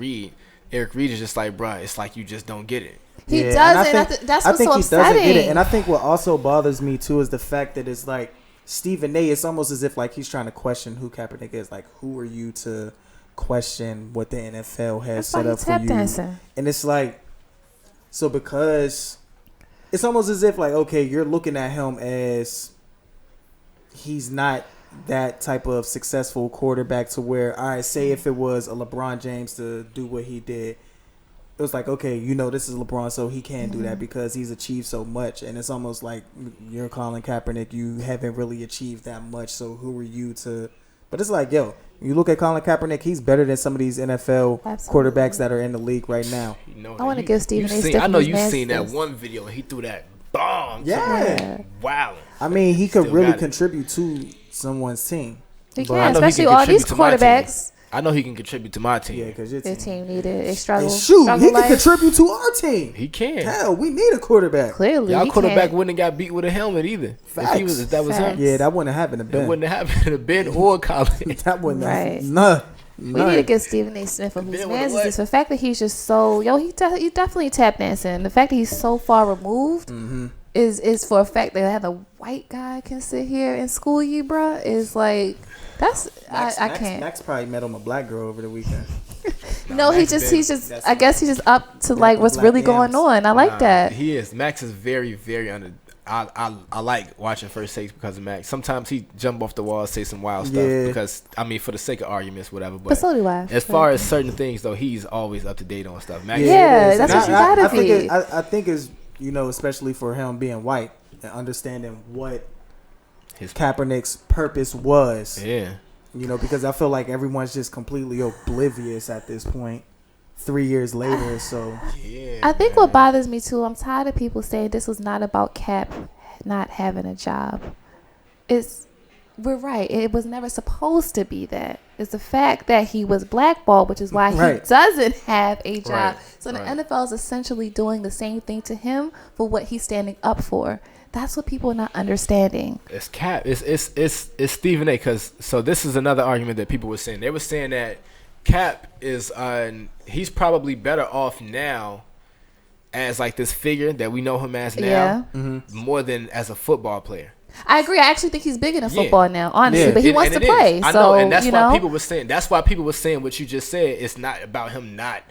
Reed is just like, bruh, it's like you just don't get it.
He
Yeah, and
doesn't.
I think-
That's
I
what's
think
so
he
upsetting.
doesn't get it. And I think what also bothers me too is the fact that it's like Stephen A. It's almost as if like he's trying to question who Kaepernick is. Like, who are you to question what the NFL has
That's why
set
he
up for
tap
you?
dancing.
And it's like, so because it's almost as if like, okay, you're looking at him as he's not that type of successful quarterback to where, all right, say if it was a LeBron James to do what he did, it was like, okay, this is LeBron, so he can't do that because he's achieved so much. And it's almost like you're calling Kaepernick, you haven't really achieved that much, so who are you to... But it's like, yo, you look at Colin Kaepernick, he's better than some of these NFL
Absolutely.
quarterbacks that are in the league right now.
I want to give Stephen A.
I know you've
Stiff
seen that
Masters.
one video and he threw that bomb.
Yeah.
Wow.
I mean, he could
Still
really
got it.
contribute to someone's team.
He
But-
can,
I know he
especially
can
all these
contribute to my team.
quarterbacks.
I know he can contribute to my team.
Yeah, because your
Their
team.
team needed. They struggle.
And shoot,
struggle
he can
life.
contribute to our team.
He can.
Hell, we need a quarterback.
Clearly,
Y'all
he
quarterback
can't.
wouldn't have got beat with a helmet either.
Facts.
If that was
Facts.
him.
Yeah, that wouldn't have happened to
It
Ben.
wouldn't have happened to Ben or Colin.
That wouldn't
Right.
have. None.
We need to get Stephen A. Smith for whose
Ben
man is
would've
this. The fact that he's just so he definitely tap dancing. The fact that he's so far removed is for a fact that have a white guy can sit here and school you, bruh. Is like that's I can't.
Max probably met him a black girl over the weekend.
No, he's
Max
just
been-
I guess he's just up to like what's
black
really going
yams.
on. I like that.
He is. Max is very, very under. I like watching First Takes because of Max. Sometimes he jump off the wall, say some wild stuff
Yeah.
because for the sake of arguments, whatever.
But so do I.
As far as certain things though, he's always up to date on stuff. Max,
Yeah,
it is.
that's
And
what you gotta
I think
be.
I think is especially for him being white and understanding what
his
Kaepernick's purpose was.
yeah.
Because I feel like everyone's just completely oblivious at this point. 3 years later, so
Yeah.
I think what bothers me too, I'm tired of people saying this was not about Cap not having a job. We're right. It was never supposed to be that. It's the fact that he was blackballed, which is why
Right.
he doesn't have a job.
Right.
So the
Right.
NFL is essentially doing the same thing to him for what he's standing up for. That's what people are not understanding.
It's Cap. It's Stephen A. So this is another argument that people were saying. They were saying that Cap is he's probably better off now as like this figure that we know him as now, more than as a football player.
I agree. I actually think he's bigger than
Yeah.
football now, honestly.
Yeah.
But he
And-
wants
and
to
it is.
play.
I
So,
know, and that's
you
why
know,
people were saying. That's why people were saying what you just said. It's not about him not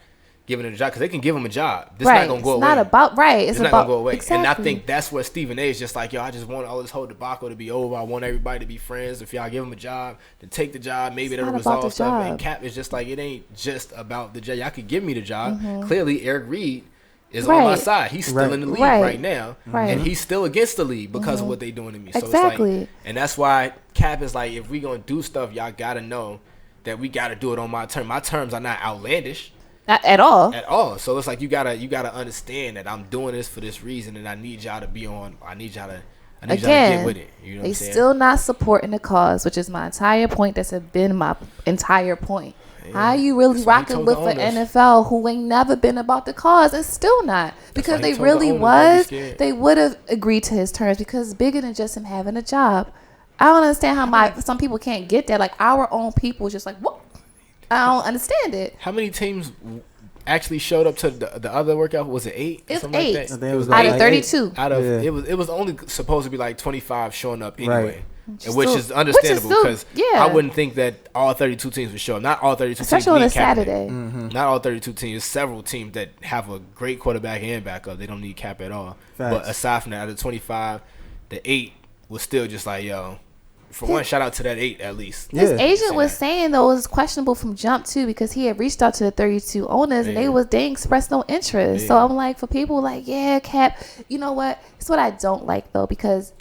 giving him a job because they can give him a job. It's
right.
not gonna go
It's
away.
not about right.
It's
It's
not
about
gonna go away.
Exactly.
And I think that's where Stephen A. is just like, yo, I just want all this whole debacle to be over. I want everybody to be friends. If y'all give him a job, then take the job. Maybe
It's
it'll
not about
resolve
the
stuff.
job.
And Cap is just like, it ain't just about the job. Y'all could give me the job. Clearly, Eric Reed is on my
Mm-hmm. Right.
side. He's still
Right.
in the league
Right.
right now.
Right.
And he's still against the league because of what they doing to me. So
Exactly.
it's like, and that's why Cap is like, if we gonna do stuff, y'all gotta know that we gotta do it on my terms. My terms are not outlandish
Not at all.
at all. So it's like you gotta understand that I'm doing this for this reason, and I need y'all to be on. I need y'all to
Again,
get with it. You know what
they
I'm saying?
still not supporting the cause, which is my entire point. That's been my entire point. How you really
That's why he
rocking
told
with
the
the
owners.
NFL who ain't never been about the cause and still not? Because
why he
they
told the
really
owners, don't be
was,
scared.
they would have agreed to his terms because it's bigger than just him having a job. I don't understand how some people can't get that. Like our own people just like, what? I don't understand it.
How many teams actually showed up to the other workout? Was it 8?
It's
Something
8.
Like
I
that?
think it was
Out
like
of 32.
Out of
Yeah.
it was only supposed to be like 25 showing up anyway.
Right.
Which
Still-
is understandable
still-
because
yeah.
I wouldn't think that all 32 teams would show up. Not all 32
Especially
teams
on a
need Kaepernick.
Saturday.
Not all 32 teams. There's several teams that have a great quarterback and backup. They don't need Cap at all.
Facts.
But aside from that, out of 25, the 8 was still just like, yo, For one, shout out to that 8 at least.
His agent was saying though it was questionable from jump too because he had reached out to the 32 owners and they expressed no interest. So I'm like, for people like, yeah, Cap, you know what? It's what I don't like though because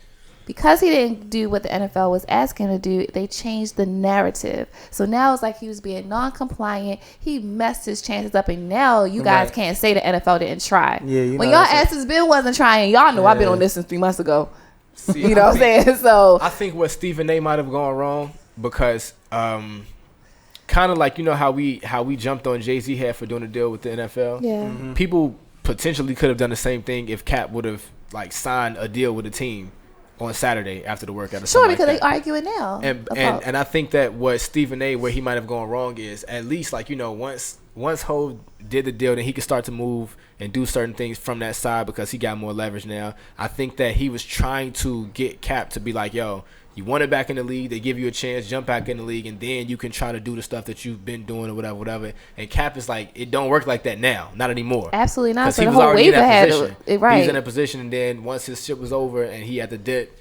he didn't do what the NFL was asking him to do, they changed the narrative. So now it's like he was being non-compliant. He messed his chances up, and now you guys can't say the NFL didn't try.
Yeah,
when y'all asses been wasn't trying, y'all know I've been on this since 3 months ago.
See,
you know what I'm saying? So
I think what Stephen A. might have gone wrong because kind of like, you know how we jumped on Jay-Z head for doing a deal with the NFL.
Yeah.
People potentially could have done the same thing if Cap would have like signed a deal with the team on Saturday after the workout or something
because
like that.
they arguing now.
And I think that what Stephen A. where he might have gone wrong is at least like, you know, once Hov did the deal, then he could start to move and do certain things from that side because he got more leverage now. I think that he was trying to get Cap to be like, yo, you want it back in the league, they give you a chance, jump back in the league, and then you can try to do the stuff that you've been doing or whatever. And Cap is like, it don't work like that now, not anymore.
Absolutely not.
Because
so
he
the
was
whole
already in
waiver
that
had
position.
it, right.
He was in that position, and then once his shit was over and he had to dip,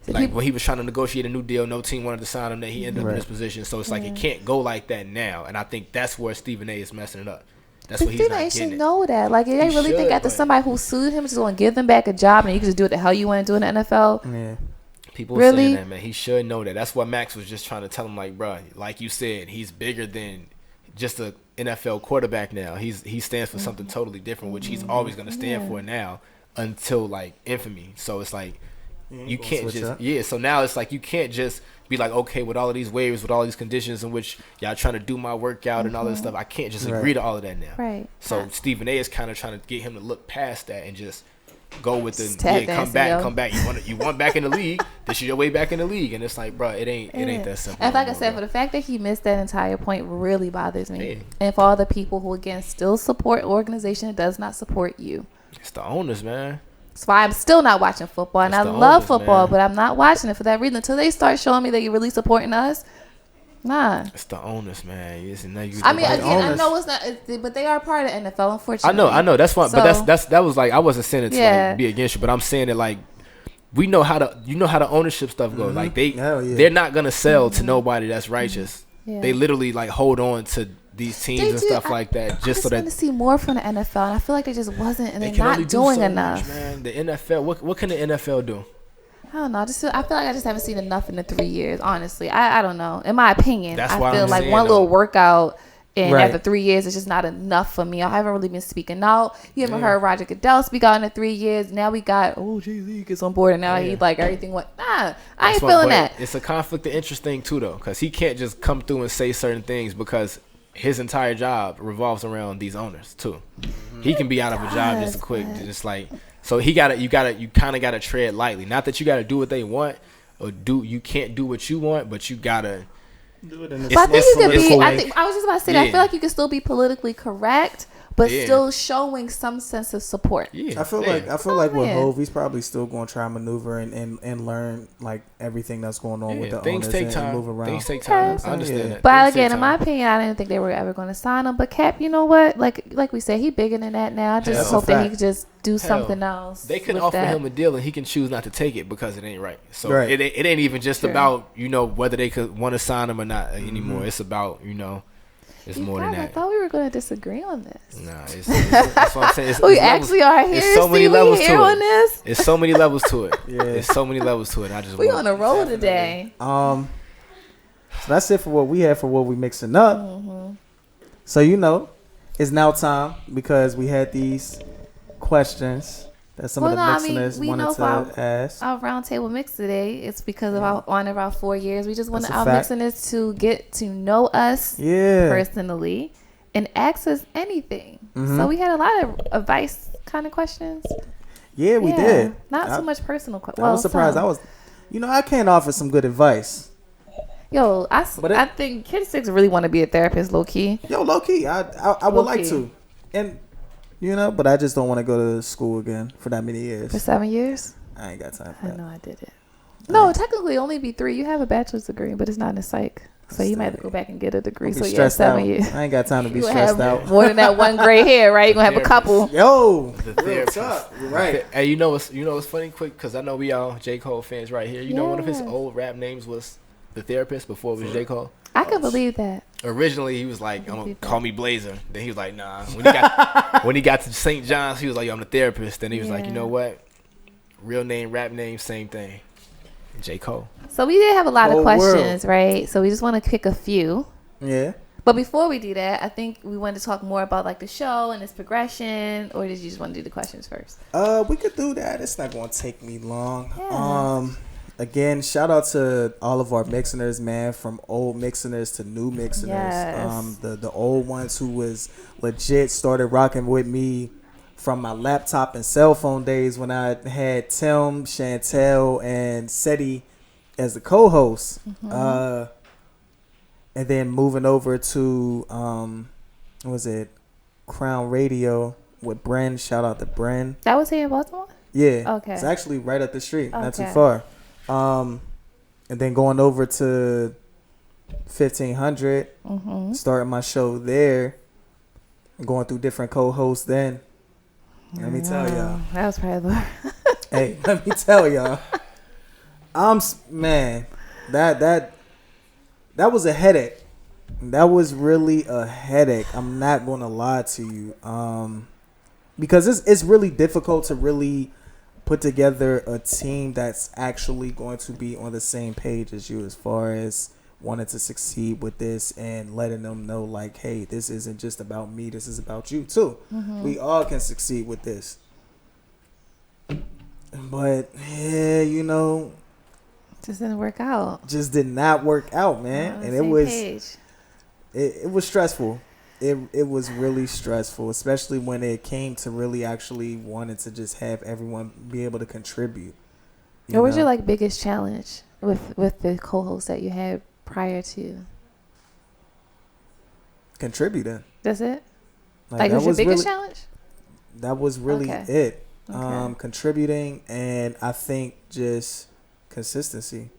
like when he was trying to negotiate a new deal, no team wanted to sign him, then he ended up in this position. So it's like it can't go like that now. And I think that's where Stephen A. is messing it up. That's what he's not getting.
Stephen A. should know that. Like, they really think after somebody who sued him just want to give them back a job and you can just do what the hell you want to do in the NFL?
Yeah.
People are saying that, man. He should know that. That's what Max was just trying to tell him, like, bro, like you said, he's bigger than just a NFL quarterback now. He stands for something totally different, which he's always going to stand for now until, like, infamy. So it's like, you can't just so now it's like you can't just be like, okay, with all of these waivers, with all these conditions in which y'all trying to do my workout and all this stuff, I can't just agree to all of that now.
Right.
So Stephen A. is kind of trying to get him to look past that and just go with the come back. You want back in the league. This is your way back in the league, and it's like, bro, it ain't that simple.
And like I said, for the fact that he missed that entire point really bothers me. And for all the people who again still support an organization that does not support you,
it's the owners, man.
That's why I'm still not watching football, and I love football, but I'm not watching it for that reason until they start showing me that you're really supporting us. Nah,
it's the owners, man.
I mean, again, I know it's not, but they are part of the NFL, unfortunately.
I know. That's fine, so, but that was like I wasn't saying it to like, be against you, but I'm saying that like we know how the ownership stuff goes. Like they're not gonna sell to nobody that's righteous. They literally like hold on to these teams and stuff like that just so that. I want to
see more from the NFL, and I feel like they just wasn't, and they're not doing enough.
Much, man. The NFL, what can the NFL do?
I don't know. I feel like I just haven't seen enough in the 3 years. Honestly, I don't know. In my opinion,
that's
I feel like one little workout. And after 3 years, it's just not enough for me. I haven't really been speaking out. You haven't heard Roger Goodell speak out in the 3 years. Now we got, Jay-Z gets on board, and now he's like, everything went, I ain't feeling that.
It's a conflict of interest thing, too, though, because he can't just come through and say certain things because his entire job revolves around these owners, too. He can be out of a job just quick, just like, so you kind of got to tread lightly. Not that you got to do what they want you can't do what you want, but you got to.
But I think you could be. I was just about to say that. I feel like you can still be politically correct, but still showing some sense of support.
Yeah, I feel like with Hov, he's probably still going to try and maneuver and learn like everything that's going on with the
things
owners
take
and
time.
move around.
Things take time. I understand that.
But again, in my opinion, I didn't think they were ever going to sign him. But Cap, you know what? Like we said, he bigger than that now. I just hope that he could just do something else.
They could offer him a deal and he can choose not to take it because it ain't right. So it ain't even just about whether they could want to sign him or not anymore. It's about it's more than that.
I thought we were going to disagree on this.
Nah, that's what I'm saying.
We actually are here.
There's so many levels to it.
This.
There's so many levels to it. There's so many levels to it.
We on a roll today.
So that's it for what we have for what we mixing up. Mm-hmm. So it's now time because we had these questions that some of the listeners wanted to ask.
Our roundtable mix today, it's because of our 4 years. We just wanted our listeners to get to know us personally and ask us anything. Mm-hmm. So we had a lot of advice kind of questions.
Yeah, we did.
Not so much personal questions.
I was surprised. I can't offer some good advice.
Yo, I think Kid 6 really want to be a therapist, low key.
Yo, low key, I would like to, and but I just don't want to go to school again for that many years.
For 7 years?
I ain't got time for that.
I know I did it. No, technically only be 3. You have a bachelor's degree, but it's not in psych. So you might have to go back and get a degree.
Be
So yeah,
stressed
7
out.
years.
I ain't got time to be
You
stressed
have
out.
more than that one gray hair, right? You're gonna have a couple.
Yo,
The
real
therapist.
talk. You're right.
Hey, you know what's funny? Quick, because I know we all J. Cole fans right here. You know one of his
Yes.
old rap names was The Therapist before it was J. Cole.
I can believe that.
Originally, he was like,
believe
"Call me Blazer." Then he was like, "Nah." When he got to St. John's, he was like, "Yo, I'm the therapist." Then he was like, "You
Yeah.
know what? Real name, rap name, same thing." J. Cole.
So we did have a lot of
Whole
questions, right? So we just want to pick a few.
Yeah.
But before we do that, I think we wanted to talk more about like the show and its progression, or did you just want to do the questions first?
We could do that. It's not gonna take me long.
Yeah.
Again, shout out to all of our mixiners, man, from old mixiners to new mixiners.
Yes.
The old ones who was legit started rocking with me from my laptop and cell phone days when I had Tim, Chantel, and Seti as the co-hosts. And then moving over to what was it, Crown Radio with Bren. Shout out to Bren.
That was here in Baltimore?
Yeah.
Okay.
It's actually right up the street, not too
Okay.
far. And then going over to 1500, starting my show there, going through different co-hosts then. Let me tell y'all.
That was probably
Hey, let me tell y'all. Man, that was a headache. That was really a headache. I'm not gonna lie to you. Because it's really difficult to really put together a team that's actually going to be on the same page as you as far as wanting to succeed with this and letting them know like, hey, this isn't just about me, this is about you too. We all can succeed with this. But yeah,
just didn't work out.
just did not work out, man. And it was stressful. It was really stressful, especially when it came to really actually wanting to just have everyone be able to contribute.
What was your like biggest challenge with the co-host that you had prior to?
Contributing?
That's it? Like
that
was your biggest
really,
challenge?
That was really
Okay.
it.
Okay.
Contributing, and I think just consistency.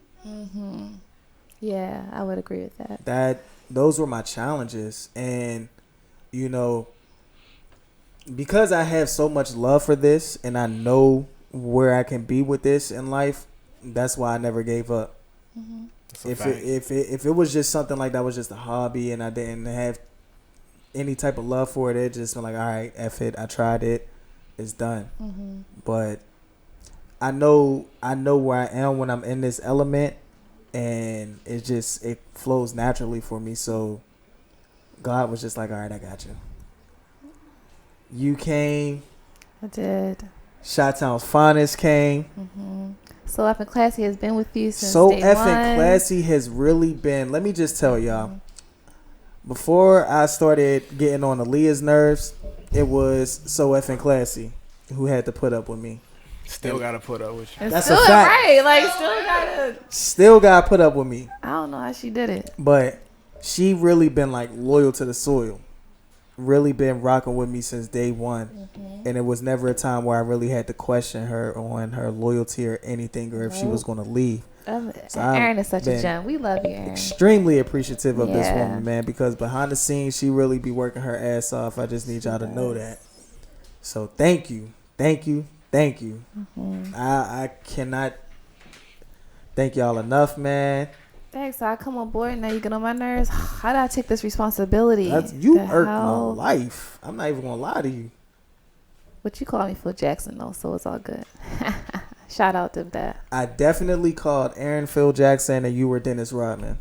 Yeah, I would agree with that.
Those were my challenges, and because I have so much love for this and I know where I can be with this in life, that's why I never gave up. If it was just something like that was just a hobby and I didn't have any type of love for it, it just been like, all right, F it, I tried it, it's done. But I know where I am when I'm in this element, and it flows naturally for me. So God was just like, all right, I got you. You came.
I did.
Chi-Town's Finest came.
So Effing Classy has been with you since
So
day
effing
one.
classy has really been. Let me just tell y'all. Before I started getting on Aaliyah's nerves, it was So effing classy who had to put up with me.
Still gotta put up with you.
And
That's
still
a fact.
right. Like still gotta.
Still got to put up with me.
I don't know how she did it.
But she really been like loyal to the soil. Really been rocking with me since day one. And it was never a time where I really had to question her on her loyalty or anything, or if she was going to leave. So
Aaron is such a
been
gem. We love you, Aaron.
Extremely appreciative of this
Yeah.
woman, man, because behind the scenes, she really be working her ass off. I just need y'all to know that. So thank you. Thank you. Thank you. I cannot thank y'all enough, man.
Thanks. So I come on board. Now you get on my nerves. How do I take this responsibility?
You
The
irk my
hell?
life. I'm not even going to lie to you.
But you call me Phil Jackson though, so it's all good. Shout out to that.
I definitely called Aaron Phil Jackson and you were Dennis Rodman.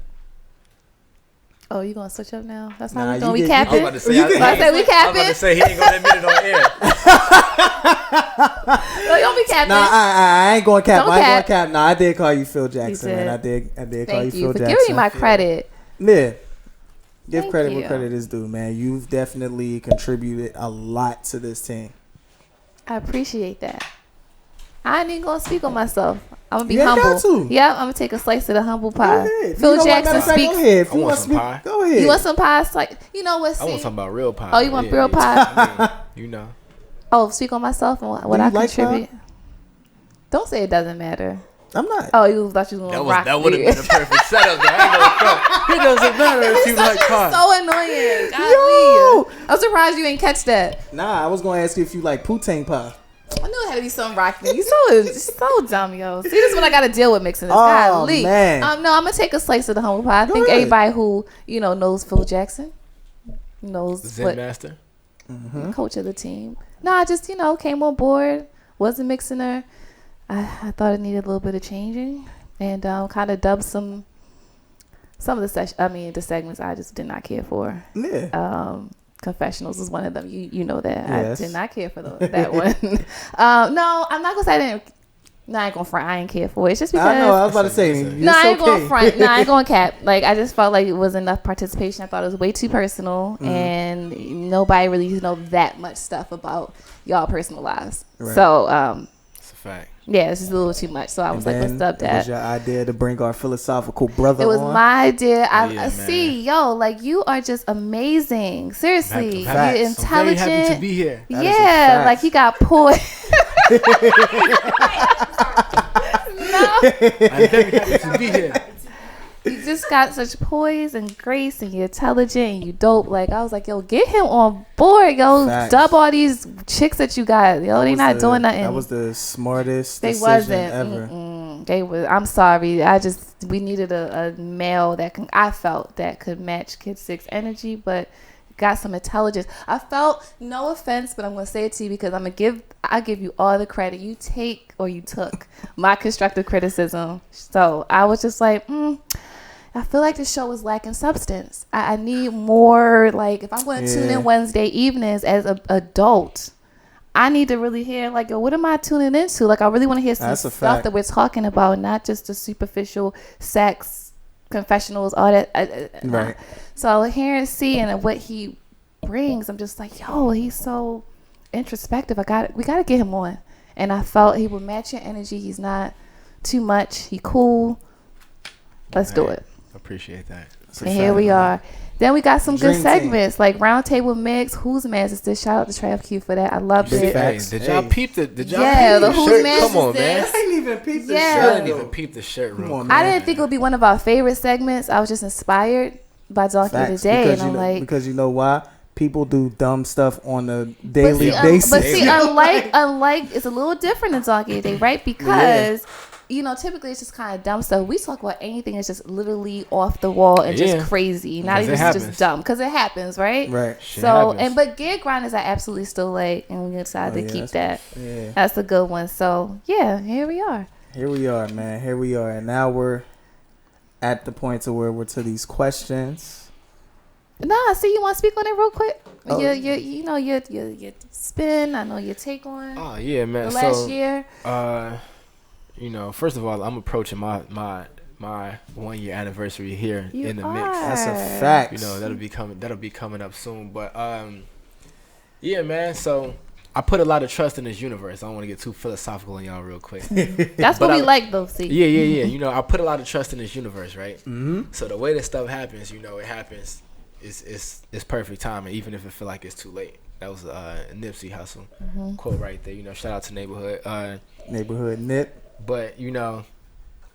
Oh, you gonna switch up now? That's
Nah,
how we
you
doing. We
get- you
I was
capping.
about to say,
You can-
I said we
I was
capping.
about to say he ain't gonna admit it on air.
No, you don't be capping.
Nah, I ain't going to cap.
Don't
I ain't going
cap.
to cap. Nah, I did call you Phil Jackson,
did.
man. I did call you
Thank
Phil
you for
Jackson.
giving me my credit.
Yeah. Give
Thank
credit
you.
where credit is due, man. You've definitely contributed a lot to this team.
I appreciate that. I ain't even gonna speak on myself. I'm gonna be
You ain't
humble.
got to.
Yeah, I'm gonna take a slice of the humble pie.
Go ahead.
Phil
You know what,
Jackson
matter of fact,
speaks.
Go ahead. If
I
you
want
want
some
speak,
pie.
go ahead.
You want some pie? It's like, you know what?
I want
See?
something about real pie.
Oh, you want real pie?
I mean, you know.
Oh, speak on myself and what
Do
I
you like
contribute. Don't say it doesn't matter.
I'm not.
Oh, you thought you was gonna rock
That would have
me.
been a perfect setup. Though. I ain't gonna front. It doesn't matter if you like cars.
So annoying.
Yo!
Golly. I'm surprised you ain't catch that.
Nah, I was gonna ask you if you like poutine pie.
I knew it had to be something rock me. You so dumb, yo. See, this is what I gotta deal with mixing this.
Oh,
Golly.
man.
No, I'm gonna take a slice of the humble pie. I think
ahead.
everybody who knows Phil Jackson knows
Zen
what
Master.
coach of the team. No, I just came on board, wasn't mixing her. I thought it needed a little bit of changing, and kind of dubbed some of the the segments I just did not care for.
Yeah.
Confessionals was one of them. You know that.
Yes.
I did not care for that one. No, I'm not gonna say I didn't. No, I ain't gonna front. I ain't care for it. It's just because.
I know. I was about to say.
No, I ain't going front. No, I ain't going cap. Like, I just felt like it was enough participation. I thought it was way too personal, and nobody really know that much stuff about y'all personal lives.
Right.
So,
It's a fact.
yeah, it's just a little too much. So I was like, let's dub
It was
that.
your idea to bring our philosophical brother
It was
on.
my idea. I
Yeah,
see, yo, like, you are just amazing. Seriously,
Facts.
you're
I'm very
intelligent.
happy to be here.
That is a
Yeah,
fact.
like, you got poise.
I'm very happy to be here.
You just got such poise and grace, and you're intelligent and you dope. Like, I was like, yo, get him on board, yo.
Facts.
Dub all these chicks that you got, yo. They
was
not
the-
doing nothing.
That was the smartest
They
decision
wasn't.
ever.
They was. I'm sorry. We needed a male I felt that could match Kid Six energy, but got some intelligence. I felt, no offense, but I'm gonna say it to you because I give you all the credit. You took my constructive criticism. So I was just like, I feel like the show is lacking substance. I need more, like, if I'm going to tune in Wednesday evenings as an adult, I need to really hear, like, yo, what am I tuning into? Like, I really want to hear some
That's a
stuff
fact.
that we're talking about, not just the superficial sex, confessionals, all that.
Right.
So hearing, seeing what he brings, I'm just like, yo, he's so introspective. We got to get him on. And I felt he would match your energy. He's not too much. He cool. Let's do it.
Appreciate that.
That's a
And here
fact,
we
man.
are. Then we got some
Dream
good
team.
segments like Roundtable Mix, Who's Man's Is This? Shout out to Trav Q for that. I loved
Hey,
it.
Facts.
did y'all
Hey.
peep the? Did y'all
Yeah,
peep
the
the
Whose
shirt?
Man's
Come on,
Is
man.
This?
I ain't even peeped the
Yeah.
I
shirt.
didn't
though.
even peep the shirt,
Come
bro.
on,
I
man.
didn't think it would be one of our favorite segments. I was just inspired by Donkey of the
Facts.
Day.
Because
And I'm like,
because you know why? People do dumb stuff on a daily
but
basis.
see, unlike, it's a little different than Donkey of the Day, right? Because typically it's just kind of dumb stuff. We talk about anything that's just literally off the wall and
Yeah.
just crazy, not
'Cause
even
it
just
happens.
dumb, because it happens, right?
Right.
Shit
So
happens.
but Gig Grinders I absolutely still like, and we decided
Oh,
to
yeah,
keep that.
Yeah.
That's a good one. So yeah, here we are.
Here we are, man. Here we are. And now we're at the point to where we're to these questions.
Nah, I see you want to speak on it real quick.
Oh.
Your spin. I know your take on
Oh yeah, man.
the last
So,
year.
First of all, I'm approaching my 1 year anniversary here
You
in the
are.
mix.
That's a fact.
That'll be coming up soon. But yeah, man. So I put a lot of trust in this universe. I don't want to get too philosophical on y'all real quick.
That's
but
what we
I-
like, though. See.
Yeah. I put a lot of trust in this universe, right?
Mm-hmm.
So the way that stuff happens, it happens. It's perfect timing, even if it feel like it's too late. That was a Nipsey Hussle quote right there. Shout out to Neighborhood.
Neighborhood nip.
But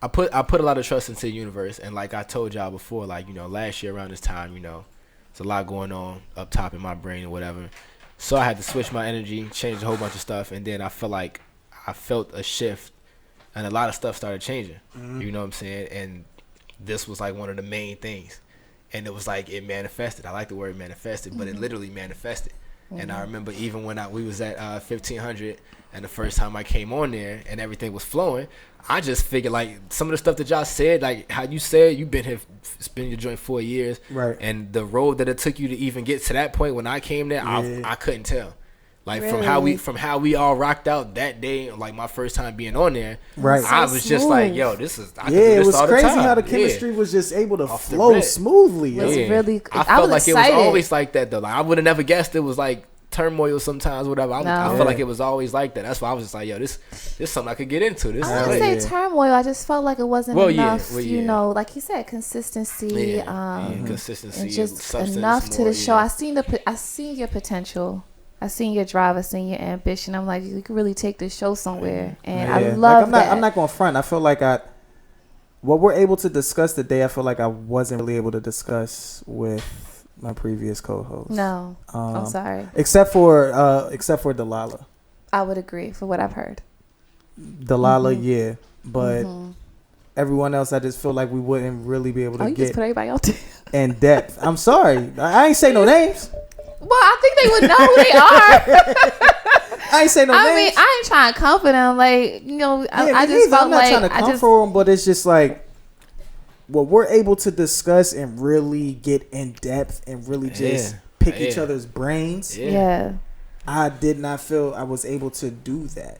I put a lot of trust into the universe, and like I told y'all before, last year around this time, there's a lot going on up top in my brain or whatever. So I had to switch my energy, change a whole bunch of stuff, and then I felt a shift, and a lot of stuff started changing. You know what I'm saying? And this was like one of the main things, and it was like it manifested. I like the word manifested, but it literally manifested. And I remember even when we was at 1500, and the first time I came on there and everything was flowing, I just figured like some of the stuff that y'all said, like how you said you've been here, spending your joint 4 years,
Right.
and the road that it took you to even get to that point when I came there,
Yeah.
I couldn't tell. Like
Really?
from how we all rocked out that day, like my first time being on there,
Right.
I
So
was just like,
smooth.
yo, this is I can
Yeah,
do
it
this
was
all the
crazy
time.
how the
Yeah.
chemistry was just able to
Off the
flow
rip.
smoothly. yo.
Was really-
I
I
felt
was
like
excited.
it was always like that though. Like I would have never guessed it was like turmoil sometimes, whatever. I
No.
felt like it was always like that. That's why I was just like, yo, this is something I could get into. This
I
is
wouldn't
great.
say turmoil. I just felt like it wasn't
Well, yeah.
enough,
Well, yeah.
like you said, consistency,
Consistency,
and just
substance
enough to
more,
the show.
yeah.
I seen your potential. I seen your drive. I seen your ambition. I'm like, you can really take this show somewhere, and
Yeah.
I love
like,
that.
I'm not going to front. I feel like what we're able to discuss today, I feel like I wasn't really able to discuss with my previous co-host.
No, I'm sorry.
Except for Delilah.
I would agree for what I've heard.
Delilah, yeah, but everyone else, I just feel like we wouldn't really be able to
You just
get
put everybody out there.
in depth. I'm sorry, I ain't say no names.
Well, I think they would know who they are.
I ain't say no names.
I mean, I ain't trying to comfort them. Like, you know, I just felt
I'm not
like
trying to comfort them, but it's just like what we're able to discuss and really get in depth and really just pick each other's brains.
Yeah.
I did not feel I was able to do that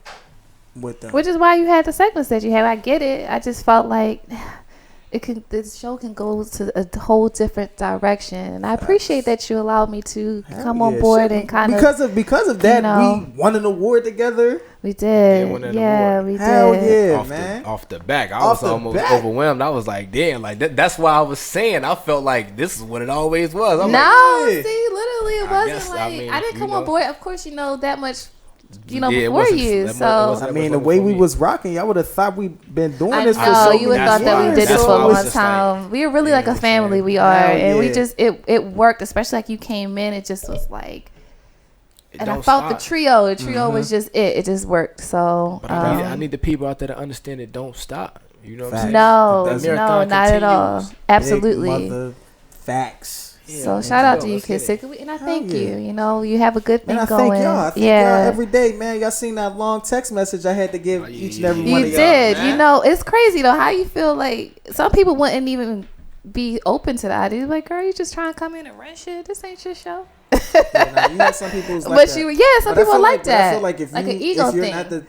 with them.
Which is why you had the segments that you had. I get it. I just felt like this show can go to a whole different direction, and I appreciate that you allowed me to come on board and kind of
because of that, we won an award together.
We did, we
Hell
did.
yeah, man!
Off the back, I was almost overwhelmed. I was like, damn, like that's why I was saying I felt like this is what it always was. I'm
see, literally, it wasn't like I didn't come on board. Of course, you know that much. Before you, so
I mean, the way we was rocking, y'all would have thought we've been doing this for so
long.
many
You would have thought that we did this for a long time.
Like,
we are really like a family. We are, and we just it worked. Especially like you came in, it just was like, and I felt the trio. The trio was just it just worked. So
but I need the people out there to understand it. Don't stop. You know what I'm saying?
No, not at all. Absolutely.
Mother facts.
Yeah, so shout out to you, Kid Sick, and I thank you. You know, you have a good thing going.
I thank y'all every day, man. Y'all seen that long text message I had to give each and every one of y'all.
You did. You know, it's crazy though. How you feel like some people wouldn't even be open to the idea. Like, girl, you just trying to come in and run shit. This ain't your show.
You have some people like
but
that.
Some people like that.
I feel like if
like
you,
an ego
if you're
thing.
not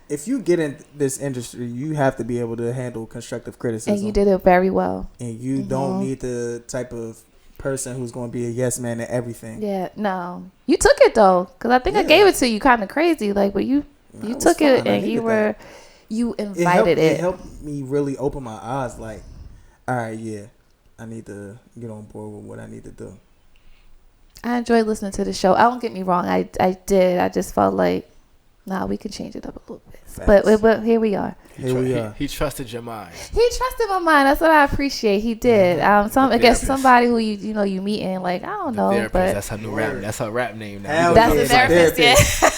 if you get in this industry, you have to be able to handle constructive criticism.
And you did it very well.
And you don't need the type of person who's going to be a yes man at everything.
Yeah, no, you took it though, because I think I gave it to you kind of crazy, like, but you took it and you invited it.
It helped me really open my eyes. Like, all right, yeah, I need to get on board with what I need to do.
I enjoyed listening to the show. I don't get me wrong, I did. I just felt like, we can change it up a little bit. But here we are.
He trusted your mind.
He trusted my mind. That's what I appreciate. He did. Somebody who you meet and like, I don't know, but
that's her new rap. That's her rap name now.
That's the therapist. Yeah.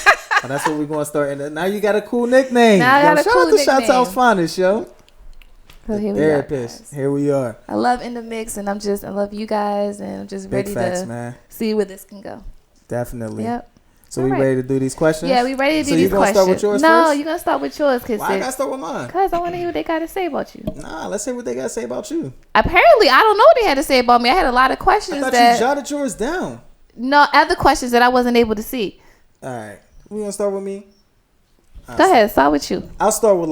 Oh, that's what we're gonna start. Now you got a cool nickname.
Now I got a cool nickname.
Shout out to Shout Finest, yo.
So here
therapist. Here we are.
I love In the Mix, and I love you guys, and I'm just ready to see where this can go.
Definitely.
Yep.
So we ready to do these questions?
Yeah, we ready to do these questions. So you gonna start with yours
first?
No, you gonna start with yours.
Why I gotta start with mine?
Because I want to hear what they got to say about you.
Nah, let's hear what they got to say about you.
Apparently, I don't know what they had to say about me. I had a lot of questions.
I thought you jotted yours down.
No, other questions that I wasn't able to see.
All right. We gonna start with me?
Go ahead, start with you.
I'll start with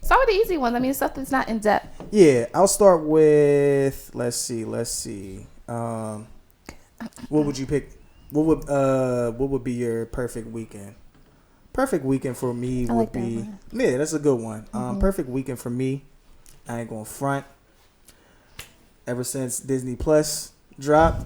start with the easy ones. I mean, stuff that's not in depth.
Yeah, I'll start with, let's see. What would you pick? What would be your perfect weekend? Perfect weekend for me would be that's a good one. Perfect weekend for me. I ain't gonna front. Ever since Disney Plus dropped,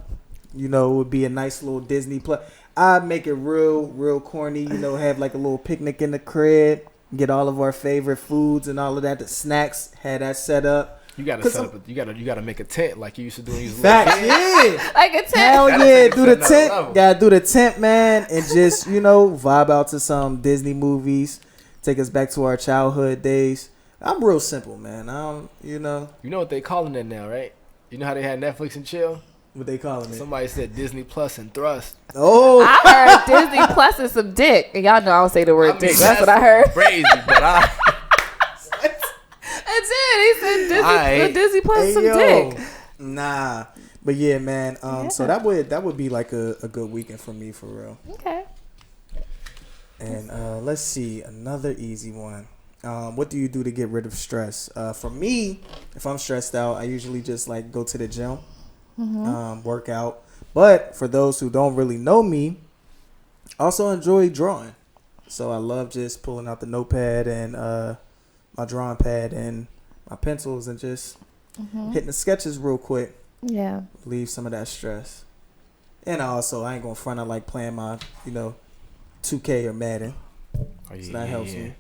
it would be a nice little Disney Plus. I'd make it real corny. Have like a little picnic in the crib. Get all of our favorite foods and all of that. The snacks, had that set up.
You gotta set up. You gotta make a tent like you used to do.
Facts, yeah.
Like a tent.
Hell yeah, do the tent. Gotta do the tent, man, and just vibe out to some Disney movies. Take us back to our childhood days. I'm real simple, man.
You know what they calling it now, right? You know how they had Netflix and chill.
What they calling it?
Somebody said Disney Plus and thrust.
Oh,
I heard Disney Plus and some dick. And y'all know I don't say the word dick. That's what I heard.
Crazy, but
He said Disney Plus some dick.
Nah, but yeah, man. So that would be like a good weekend for me, for real.
Okay.
And let's see, another easy one. What do you do to get rid of stress? For me, if I'm stressed out, I usually just like go to the gym, work out. But for those who don't really know me, I also enjoy drawing. So I love just pulling out the notepad and my drawing pad and my pencils and just hitting the sketches real quick.
Yeah.
Leave some of that stress. And also, I ain't gonna front. I like playing my, 2K or Madden.
Oh,
So that helps me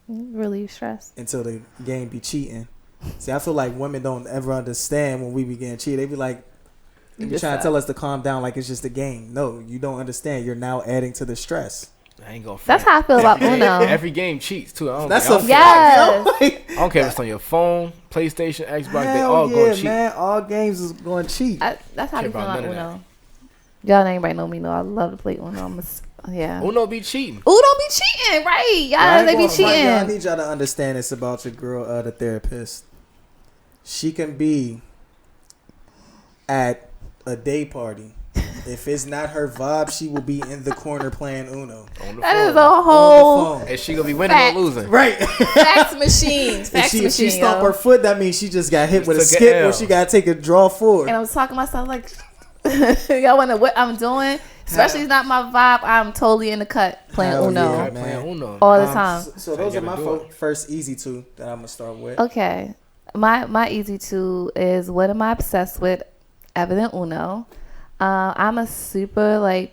Relieve stress.
until the game be cheating. See, I feel like women don't ever understand when we be getting cheated. They be like, they be trying to tell us to calm down like it's just a game. No, you don't understand. You're now adding to the stress.
I ain't gonna.
That's how I feel about Uno.
Every game cheats too. I don't
That's
care.
a
Yes.
I don't care if it's on your phone, PlayStation, Xbox. They
Hell
all
yeah,
go cheat.
man. All games is going to cheat.
That's how I
Care
feel
about
about
none of
Uno. Y'all ain't know me. Know I love to play Uno. Yeah.
Uno be cheating.
Uno be cheating, right?
I
Yeah,
ain't
they be
gonna front, y'all. I
cheating.
need y'all to understand this about your girl, the therapist. She can be at a day party. If it's not her vibe, she will be in the corner playing Uno.
On the
That
phone.
is a whole
On the phone.
And she gonna be winning
Fact.
or losing.
Right.
fax machine.
If
Fax
she
machine.
stomp
yo.
her foot, that means she just got hit with a
Took a
skip
L.
or she got to take a draw forward.
And I was talking to myself like, y'all wonder what I'm doing? Especially it's not my vibe. I'm totally in the cut playing
Hell
Uno
yeah.
Playing Uno.
all the time.
So those are my first easy two that I'm going to start with.
Okay. My easy two is what am I obsessed with? Evident Uno. I'm a super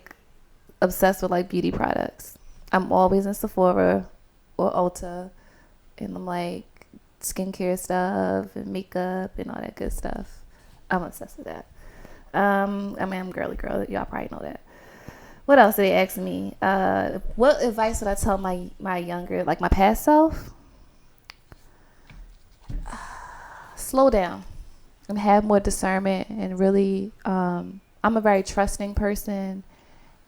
obsessed with beauty products. I'm always in Sephora or Ulta, and I'm like skincare stuff and makeup and all that good stuff. I'm obsessed with that. I'm girly girl. Y'all probably know that. What else did they ask me? What advice would I tell my younger, my past self? Slow down and have more discernment and really I'm a very trusting person,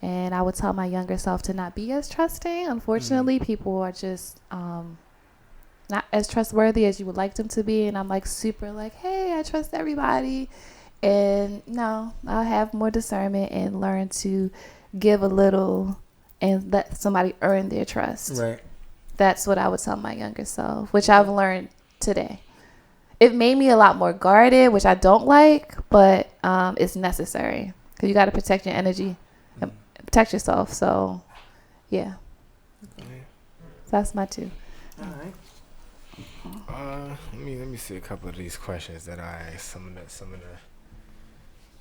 and I would tell my younger self to not be as trusting. Unfortunately, people are just not as trustworthy as you would like them to be, and I'm super hey, I trust everybody. And no, I'll have more discernment and learn to give a little and let somebody earn their trust.
Right.
That's what I would tell my younger self, which I've learned today. It made me a lot more guarded, which I don't like, but it's necessary because you got to protect your energy and protect yourself. So, yeah. So that's my two.
All right.
Let me see a couple of these questions that I asked.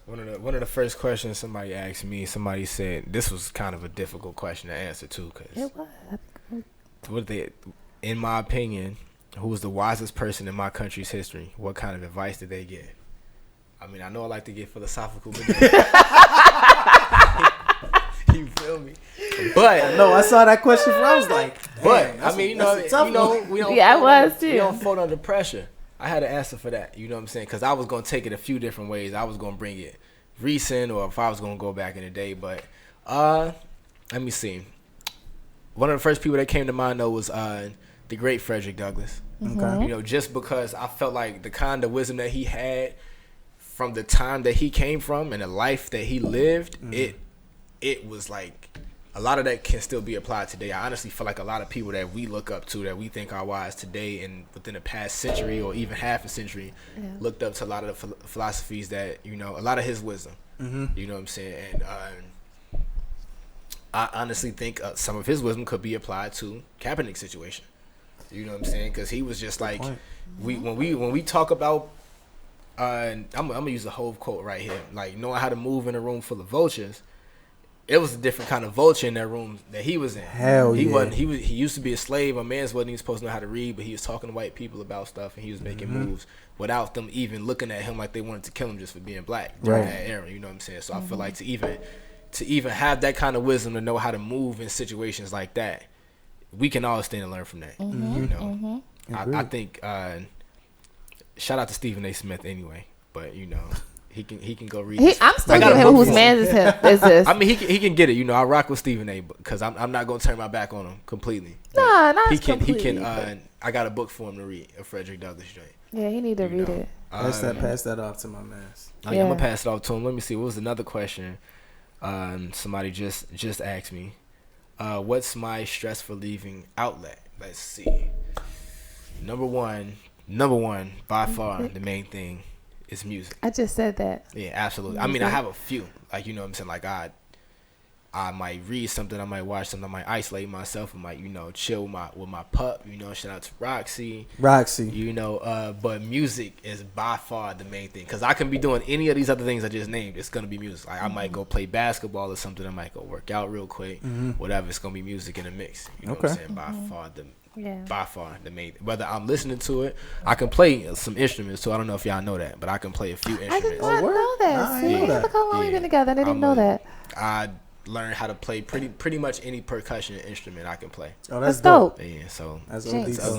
One of the first questions somebody asked me. Somebody said this was kind of a difficult question to answer too, because
It was.
in my opinion, who was the wisest person in my country's history? What kind of advice did they give? I mean, I know I like to get philosophical, but you feel me? But
No, I saw that question I was like,
but
damn,
I mean,
that's a tough one.
we don't.
Yeah, I was too.
We don't fold under pressure. I had an answer for that. You know what I'm saying? Because I was gonna take it a few different ways. I was gonna bring it recent, or if I was gonna go back in the day. But let me see. One of the first people that came to mind though was the great Frederick Douglass.
Okay.
You know, just because I felt like the kind of wisdom that he had from the time that he came from and the life that he lived, it was like a lot of that can still be applied today. I honestly feel like a lot of people that we look up to, that we think are wise today and within the past century or even half a century, looked up to a lot of the philosophies that, a lot of his wisdom. You know what I'm saying? And I honestly think some of his wisdom could be applied to Kaepernick's situation. You know what I'm saying? Because he was just like, when we talk about, I'm gonna use the whole quote right here, like knowing how to move in a room full of vultures. It was a different kind of vulture in that room that he was in.
Hell
he
yeah.
wasn't. He used to be a slave. A man's wasn't even supposed to know how to read, but he was talking to white people about stuff, and he was making moves without them even looking at him like they wanted to kill him just for being black during that era. You know what I'm saying? So I feel like to even have that kind of wisdom to know how to move in situations like that, we can all stand and learn from that. You know, I think shout out to Stephen A. Smith anyway, but he can go read.
I'm still giving him whose man is this.
I mean, he can get it. I rock with Stephen A. because I'm not gonna turn my back on him completely.
Nah, not
he can.
completely.
I got a book for him to read, a Frederick Douglass joint.
Yeah, he need to read it.
Pass that off to my man.
I'm gonna pass it off to him. Let me see. What was another question? Somebody just asked me. What's my stress relieving outlet? Let's see. Number one, by far, the main thing is music.
I just said that.
Yeah, absolutely. I mean, I have a few. Like, what I'm saying? Like, I might read something, I might watch something, I might isolate myself, I might, chill with my pup, shout out to Roxy. But music is by far the main thing, because I can be doing any of these other things I just named. It's gonna be music. Like I might go play basketball or something, I might go work out real quick, whatever. It's gonna be music in the mix. You know what I'm saying? By far the main. Whether I'm listening to it, I can play some instruments too. I don't know if y'all know that, but I can play a few instruments.
I did not know that. See, look how long we've been together. I didn't know that.
I learned how to play pretty much any percussion instrument I can play.
Oh, that's
dope.
Yeah, so
that's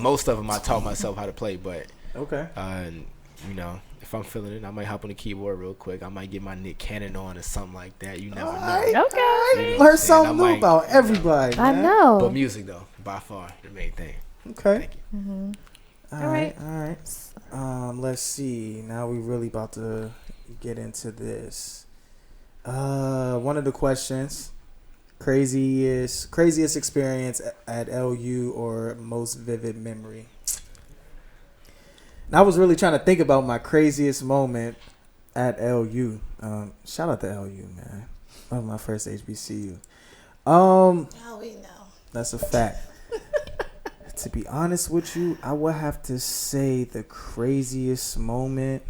most of them I taught myself how to play, but
okay.
If I'm feeling it, I might hop on the keyboard real quick. I might get my Nick Cannon on or something like that. You never know.
Okay.
You know
Learn something new about everybody.
I
man.
know.
But music though, by far the main thing.
Okay.
All right.
All right. Let's see. Now we really about to get into this. One of the questions: craziest experience at LU or most vivid memory. And I was really trying to think about my craziest moment at LU. Shout out to LU, man. That was my first HBCU.
Oh, we know.
That's a fact. To be honest with you, I would have to say the craziest moment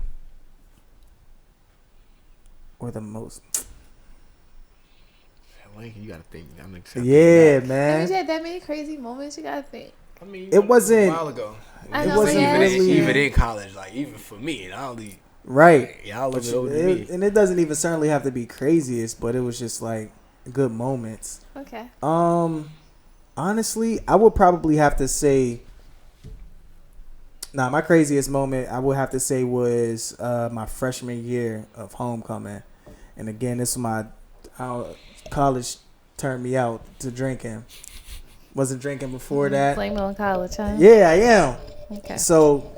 or the most.
You gotta think. I'm excited.
Yeah,
Have
man.
you had that many crazy moments? You gotta think.
I mean,
It wasn't.
a while ago.
I
It
know,
wasn't
yeah,
really-
Even in college, like even for me, and I only
Right.
y'all a
But
little bit older than me.
and it doesn't even certainly have to be craziest, but it was just like good moments.
Okay.
Honestly, I would probably have to say. My craziest moment I would have to say was my freshman year of homecoming, and again, this was my college turned me out to drinking. Wasn't drinking before that.
Blame it on college, huh?
Yeah, I am.
Okay.
So,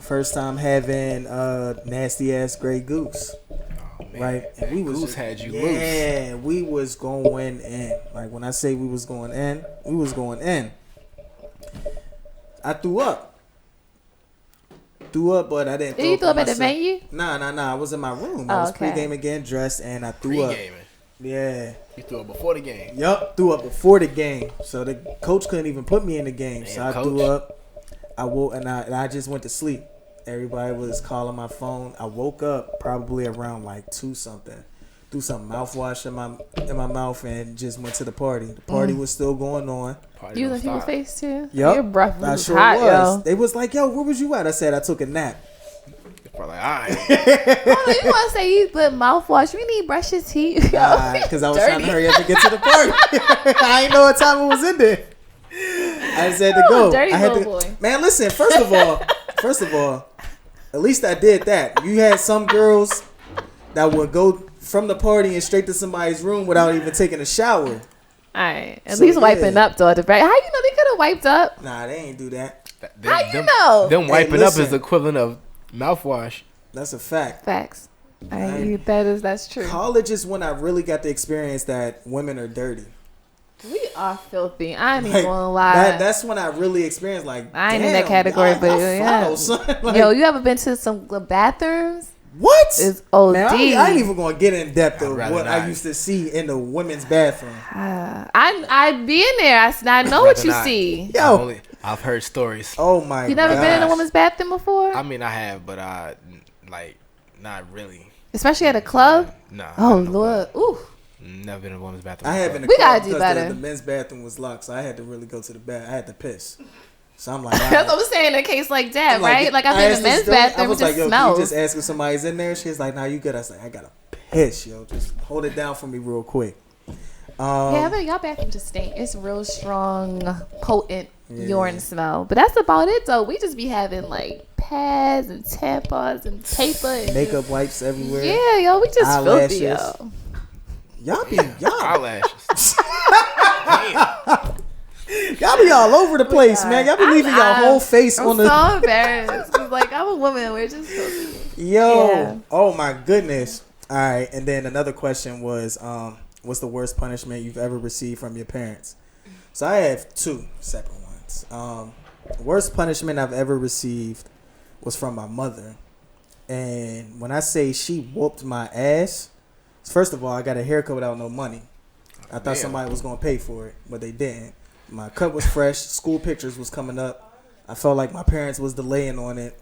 first time having nasty ass Grey Goose.
Man,
Right, and we was
Goose had you loose.
Yeah, we was going in. Like when I say we was going in, we was going in. I threw up, but I didn't.
Did you throw up at the
myself.
venue?
Nah. I was in my room.
Oh,
I was
okay.
pre-gaming, getting dressed, and I threw up.
Pre-gaming.
Yeah.
You threw it before the game.
Yup, threw up before the game, so the coach couldn't even put me in the game. So
Damn,
I
coach.
threw up. I woke and I just went to sleep. Everybody was calling my phone. I woke up probably around like 2 something. Threw some mouthwash in my mouth and just went to the party. The party was still going on.
Party
You
don't
was in people's
stop.
face too?
Yup,
Your breath
I
was
sure
hot,
was.
yo.
They was like, "Yo, where was you at?" I said, "I took a nap."
They're probably like, all right.
Hold on, you want to say you put mouthwash? We need to brush your teeth.
Because I was trying to hurry up to get to the party. I didn't know what time it was in there. I just had to go.
Dirty
I had
little
to,
boy.
Man, listen. First of all, at least I did that. You had some girls that would go from the party and straight to somebody's room without even taking a shower.
Alright, at
So,
least wiping
yeah.
up though. How you know they could have wiped up?
Nah, they ain't do that.
How you know?
Them wiping up
listen.
is the equivalent of mouthwash.
That's a fact.
Facts.
Right.
That's true.
College is when I really got to experience that women are dirty.
We are filthy. I ain't
Like,
even gonna lie.
that's when I really experienced like.
I ain't in
damn,
that category,
y'all-
but
y'all
yeah.
foul, son. Like,
Yo, you ever been to some bathrooms?
what?
It's OD.
Man, I ain't even gonna get in depth
I'd
of
rather
what I
not.
used to see in the women's bathroom.
I be in there. I know what
rather
you
not.
see.
Yo,
I've heard stories.
oh my!
You never been in a
gosh.
woman's bathroom before?
I mean, I have, but like, not really.
Especially at a club?
Nah.
Oh,
not no
Lord.
club.
Ooh.
Never been in a woman's bathroom.
I have in the
We
club
gotta do
because
better.
The men's bathroom was locked, so I had to really go to the bath. I had to piss, so I'm like,
That's what I'm saying in a case like that, right? Like, I've
I
been in
asked
the
this
men's
girl, I
bathroom. It
was
just
like, yo,
smells.
can you just ask if somebody's in there? She's like, nah, you good. I was like, I gotta piss, yo. Just hold it down for me real quick.
Yeah, but y'all bathroom just stink. It's real strong, potent
Yeah.
urine smell. But that's about it, though. We just be having like pads and tampons and paper and
Makeup wipes everywhere.
Yeah, yo, we just filthy, yo.
Eyelashes. Y'all be
Eyelashes.
y'all be all over the place, man. Y'all be leaving your whole face
I'm
on the.
so embarrassed. 'Cause, like, I'm a woman. We're just filthy.
Yo,
Yeah.
oh my goodness. All right, and then another question was, what's the worst punishment you've ever received from your parents? So I have 2 separate ones. Worst punishment I've ever received was from my mother, and when I say she whooped my ass, first of all, I got a haircut without no money. I thought somebody was gonna pay for it, but they didn't. My cut was fresh. School pictures was coming up. I felt like my parents was delaying on it.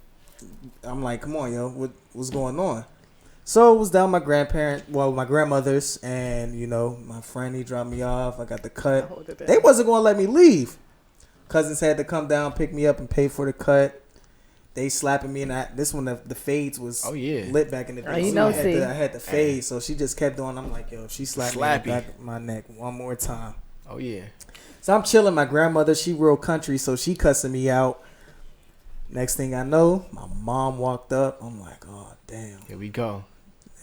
I'm like, come on, yo, what's going on? So it was down my grandmother's, and my friend, he dropped me off. I got the cut. They wasn't gonna let me leave. Cousins had to come down, pick me up, and pay for the cut. They slapping me, and this one the fades was lit back in the day. I had the fade, so she just kept doing. I'm like, yo, if she slapped me in the back of my neck one more time.
Oh yeah.
So I'm chilling. My grandmother, she real country, so she cussing me out. Next thing I know, my mom walked up. I'm like, oh damn.
Here we go.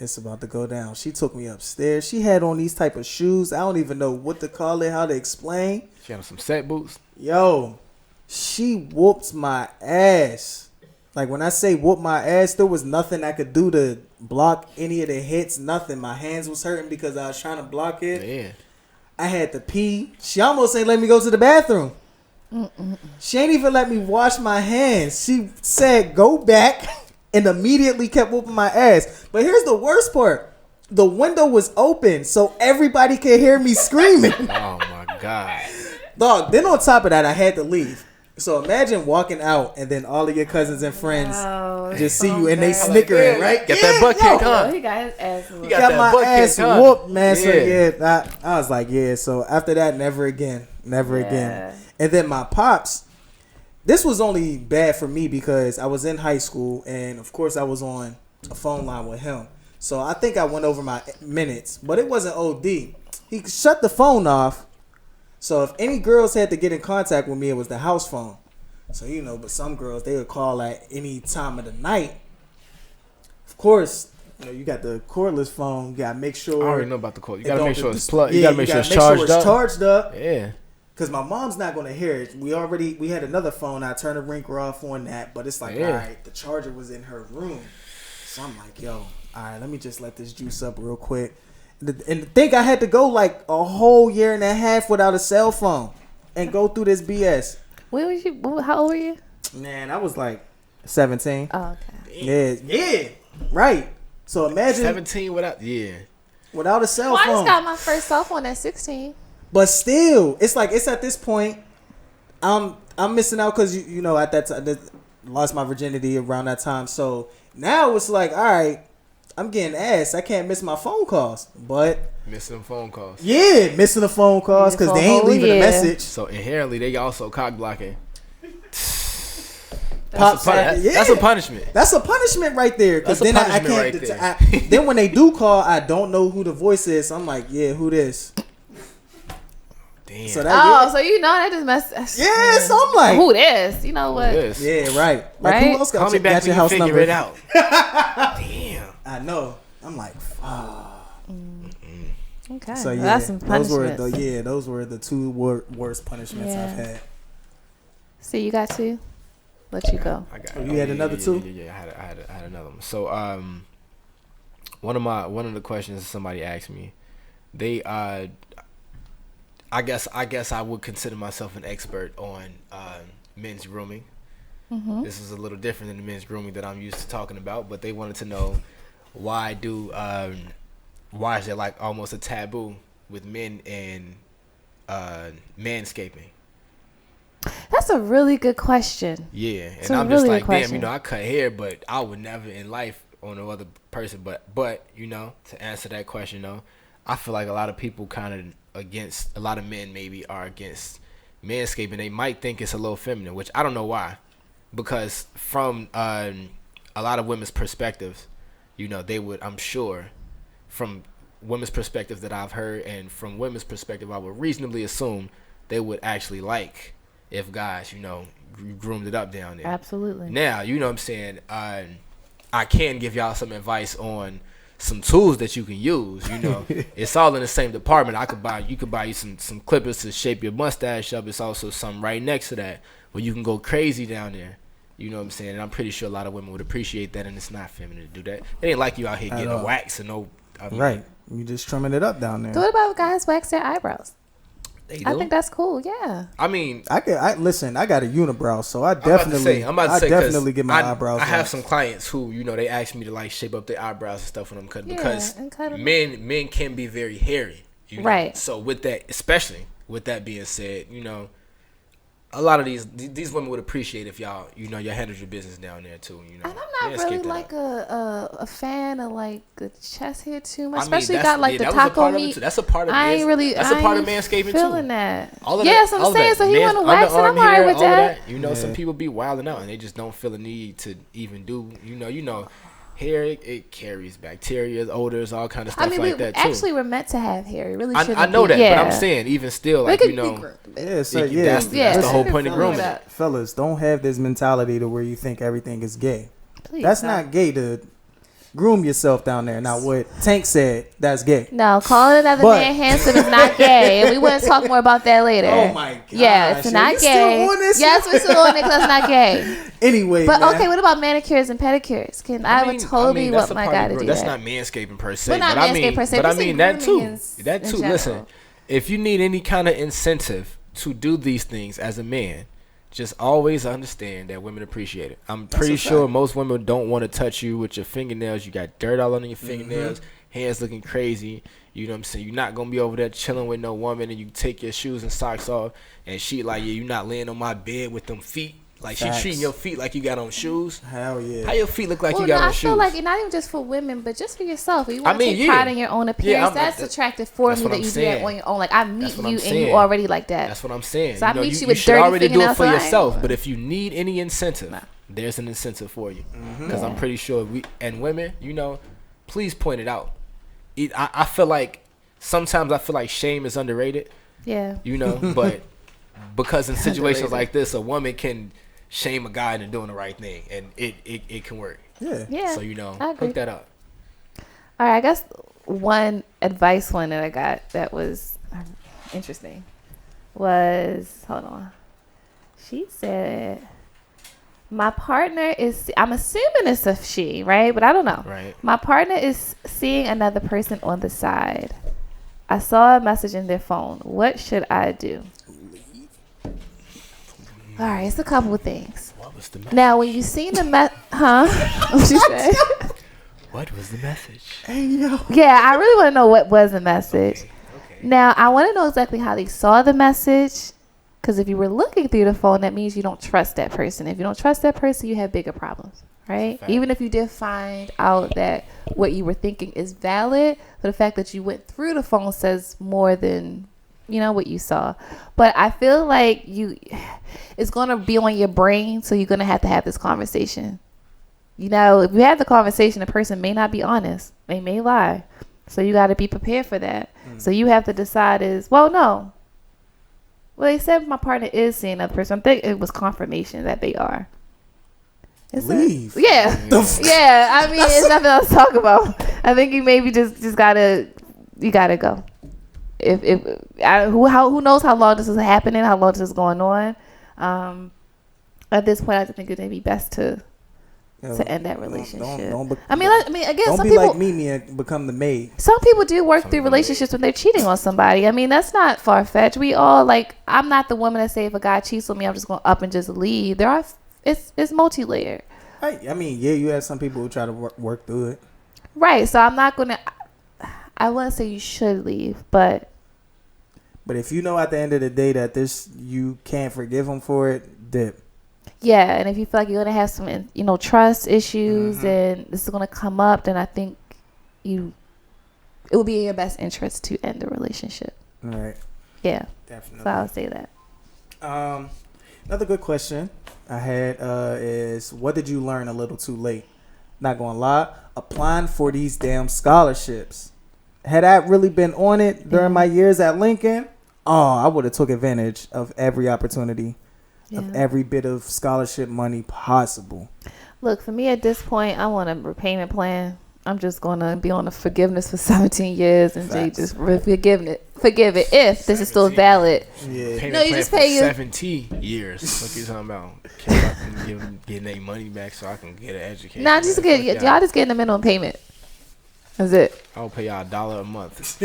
It's about to go down. She took me upstairs. She had on these type of shoes. I don't even know what to call it, how to explain.
She had some set boots.
Yo, she whooped my ass. Like, when I say whoop my ass, there was nothing I could do to block any of the hits. Nothing. My hands was hurting because I was trying to block it.
Yeah.
I had to pee. She almost ain't let me go to the bathroom. She ain't even let me wash my hands. She said, go back, and immediately kept whooping my ass. But here's the worst part. The window was open, so everybody could hear me screaming.
Oh, my God.
Dog, then on top of that, I had to leave. So imagine walking out and then all of your cousins and friends just see you and they snickering, right?
Get that butt kick, huh?
He got his ass whooped.
He got
Got
that
my
butt
ass
kick, huh?
whooped, man.
Yeah.
So I was like, yeah. So after that, never again. And then my pops, this was only bad for me because I was in high school and of course I was on a phone line with him. So I think I went over my minutes, but it wasn't OD. He shut the phone off. So if any girls had to get in contact with me, it was the house phone. So, but some girls, they would call at any time of the night. Of course, you got the cordless phone. You got to make sure.
I already know about the cord. You got to make sure it's
Yeah,
plugged. You got to make sure it's charged up.
Yeah. Because my mom's not going to hear it. We had another phone. I turned the ringer off on that. But it's like, all right, the charger was in her room. So I'm like, yo, all right, let me just let this juice up real quick. And to think I had to go like a whole year and a half without a cell phone and go through this BS.
Where was you? How old were you?
Man, I was like 17.
Oh, okay.
Yeah, right. So imagine
17 without
a cell
Well, I
phone.
just got my first cell phone at 16.
But still, it's like it's at this point. I'm missing out because at that time I lost my virginity around that time. So now it's like, all right, I'm getting ass. I can't miss my phone calls, but
missing them phone calls.
Yeah, missing the phone calls because they ain't leaving a message.
So inherently, they also cock blocking.
That's
a punishment.
That's a punishment right there. Because then I can't. Then when they do call, I don't know who the voice is. So I'm like, yeah, who this?
Damn.
So
so that just messed.
Yeah, so I'm like,
who this? You know what?
Yeah, right. Like,
right?
who else
Call me back
your
when
house
you figure
number?
it out. Damn.
I know. I'm like,
Okay.
So yeah,
that's some punishments.
those were the two worst punishments I've had.
See, you got two. Let you go.
I got
you had another two?
Yeah, I had another one. So one of the questions somebody asked me, they I guess I would consider myself an expert on men's grooming. Mm-hmm. This is a little different than the men's grooming that I'm used to talking about, but they wanted to know why is there like almost a taboo with men and manscaping?
That's a really good question.
Yeah,
It's
and I'm
really
just like,
good question.
damn, I cut hair, but I would never in life on no other person. But to answer that question, I feel like a lot of people a lot of men maybe are against manscaping. They might think it's a little feminine, which I don't know why, because from a lot of women's perspectives, they would, I'm sure, from women's perspective that I've heard, and from women's perspective, I would reasonably assume they would actually like if guys, groomed it up down there.
Absolutely.
Now, what I'm saying, I can give y'all some advice on some tools that you can use. It's all in the same department. You could buy you some clippers to shape your mustache up. It's also something right next to that where you can go crazy down there. You know what I'm saying? And I'm pretty sure a lot of women would appreciate that, and it's not feminine to do that. It ain't like you out here getting a wax and
right. You just trimming it up down there.
What about guys wax their eyebrows?
They do?
I think that's cool. Yeah.
I mean,
listen. I got a unibrow, so I definitely get my eyebrows.
I have some clients who, they ask me to like shape up their eyebrows and stuff when I'm cutting because men can be very hairy. You know?
Right.
So with that, especially with that being said, a lot of these women would appreciate if y'all handled your business down there too.
And I'm not really like a fan of like the chest hair too much, especially got like the taco meat.
That's a part of that's a part of manscaping
feeling
too.
That.
All of
yes,
that,
I'm saying. So he want to wax it. I'm alright with that.
Some people be wilding out and they just don't feel the need to even do. Hair it carries bacteria, odors, all kind of stuff like that too.
Actually, we're meant to have hair. It really shouldn't.
I know that,
yeah.
but I'm saying even still, like
that's
the whole point of grooming.
Fellas, don't have this mentality to where you think everything is gay.
Please,
that's not gay to groom yourself down there. Now, what Tank said, that's gay.
No, calling another man handsome is not gay, and we want to talk more about that later.
Oh my god!
Yeah, it's not gay. Yes, we're still on it because it's not gay.
Anyway,
but
man.
Okay, what about manicures and pedicures? I would totally want my guy to do that.
That's not manscaping per se.
But not manscaping per se.
But I mean that too. That too.
General.
Listen, if you need any kind of incentive to do these things as a man, just always understand that women appreciate it. I'm pretty sure most women don't want to touch you with your fingernails. You got dirt all on your fingernails, hands looking crazy. You know what I'm saying? You're not going to be over there chilling with no woman and you take your shoes and socks off and she like, yeah, you're not laying on my bed with them feet. Like she treating your feet like you got on shoes.
Hell yeah.
How your feet look like you got on shoes?
I feel like not even just for women, but just for yourself. You want to take pride in your own appearance. That's attractive for me that you do that on your own. Like I meet you and you already like that.
That's what I'm saying.
So I meet you with
dirty fingernails. You should already do it for yourself. But if you need any incentive, there's an incentive for you. Because I'm pretty sure women, please point it out. I feel like sometimes shame is underrated.
Yeah.
But because in situations like this, a woman can shame a guy into doing the right thing, and it can work.
Yeah.
So hook that up.
All right, I guess one advice one that I got that was interesting was, hold on. She said, my partner is, I'm assuming it's a she, right? But I don't know.
Right.
My partner is seeing another person on the side. I saw a message in their phone. What should I do? All right, it's a couple of things.
What was the message?
Now, when you seen the what you say?
What was the message?
Hey, yo.
Yeah, I really want to know what was the message.
Okay.
Now, I want to know exactly how they saw the message, because if you were looking through the phone, that means you don't trust that person. If you don't trust that person, you have bigger problems, right? Even if you did find out that what you were thinking is valid, but the fact that you went through the phone says more than what you saw. But I feel like it's going to be on your brain, so you're going to have this conversation. If you have the conversation, the person may not be honest. They may lie. So you got to be prepared for that. So you have to decide no. Well, they said my partner is seeing another person. I think it was confirmation that they are.
Leave.
Yeah. I mean, it's nothing else to talk about. I think you maybe just gotta go. Who knows how long this is happening, how long this is going on. At this point, I think it'd be best to end that relationship. Again,
don't
some
be
people
like Mimi and become the maid.
Some people do work through relationships when they're cheating on somebody. I mean, that's not far fetched. We all I'm not the woman that say if a guy cheats on me, I'm just gonna up and just leave. It's multi-layered.
I mean, you have some people who try to work through it.
Right. So I'm not gonna. I wouldn't say you should leave, but
if you know at the end of the day that you can't forgive him for it, dip.
Yeah, and if you feel like you're gonna have some, trust issues, and this is gonna come up, then I think it would be in your best interest to end the relationship.
All right.
Yeah.
Definitely.
So I would say that.
Another good question I had is, what did you learn a little too late? Not gonna lie, applying for these damn scholarships. Had I really been on it during my years at Lincoln, I would have took advantage of every opportunity, of every bit of scholarship money possible.
Look, for me at this point, I want a repayment plan. I'm just going to be on a forgiveness for 17 years and just forgive it if this is still valid.
Yeah.
No, you just pay
17 years. What you talking about? Getting their money back so I can get an education.
Nah, y'all just getting a minimum payment. That's it.
I'll pay y'all $1 a month.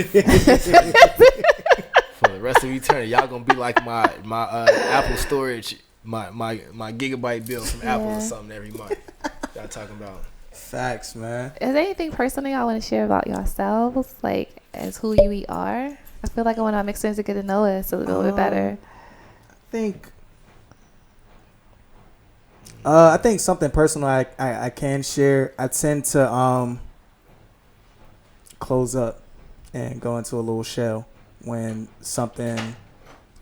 For the rest of eternity, y'all gonna be like my Apple storage, my gigabyte bill from Apple or something every month. Y'all talking about.
Facts, man.
Is there anything personal y'all want to share about yourselves, like as who you are? I feel like I want my mixers to get to know us a little bit better.
I think something personal I can share. I tend to close up and go into a little shell when something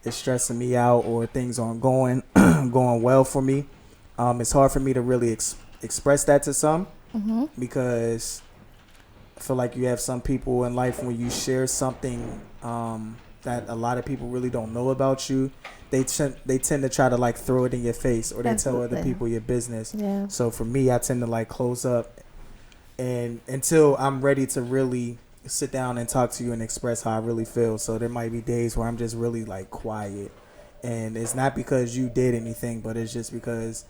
is stressing me out or things aren't going well for me. It's hard for me to really express that to some because I feel like you have some people in life when you share something that a lot of people really don't know about you, they tend to try to like throw it in your face or they tell other people your business.
Yeah.
So for me, I tend to like close up and until I'm ready to really sit down and talk to you and express how I really feel. So there might be days where I'm just really like quiet, and it's not because you did anything, but it's just because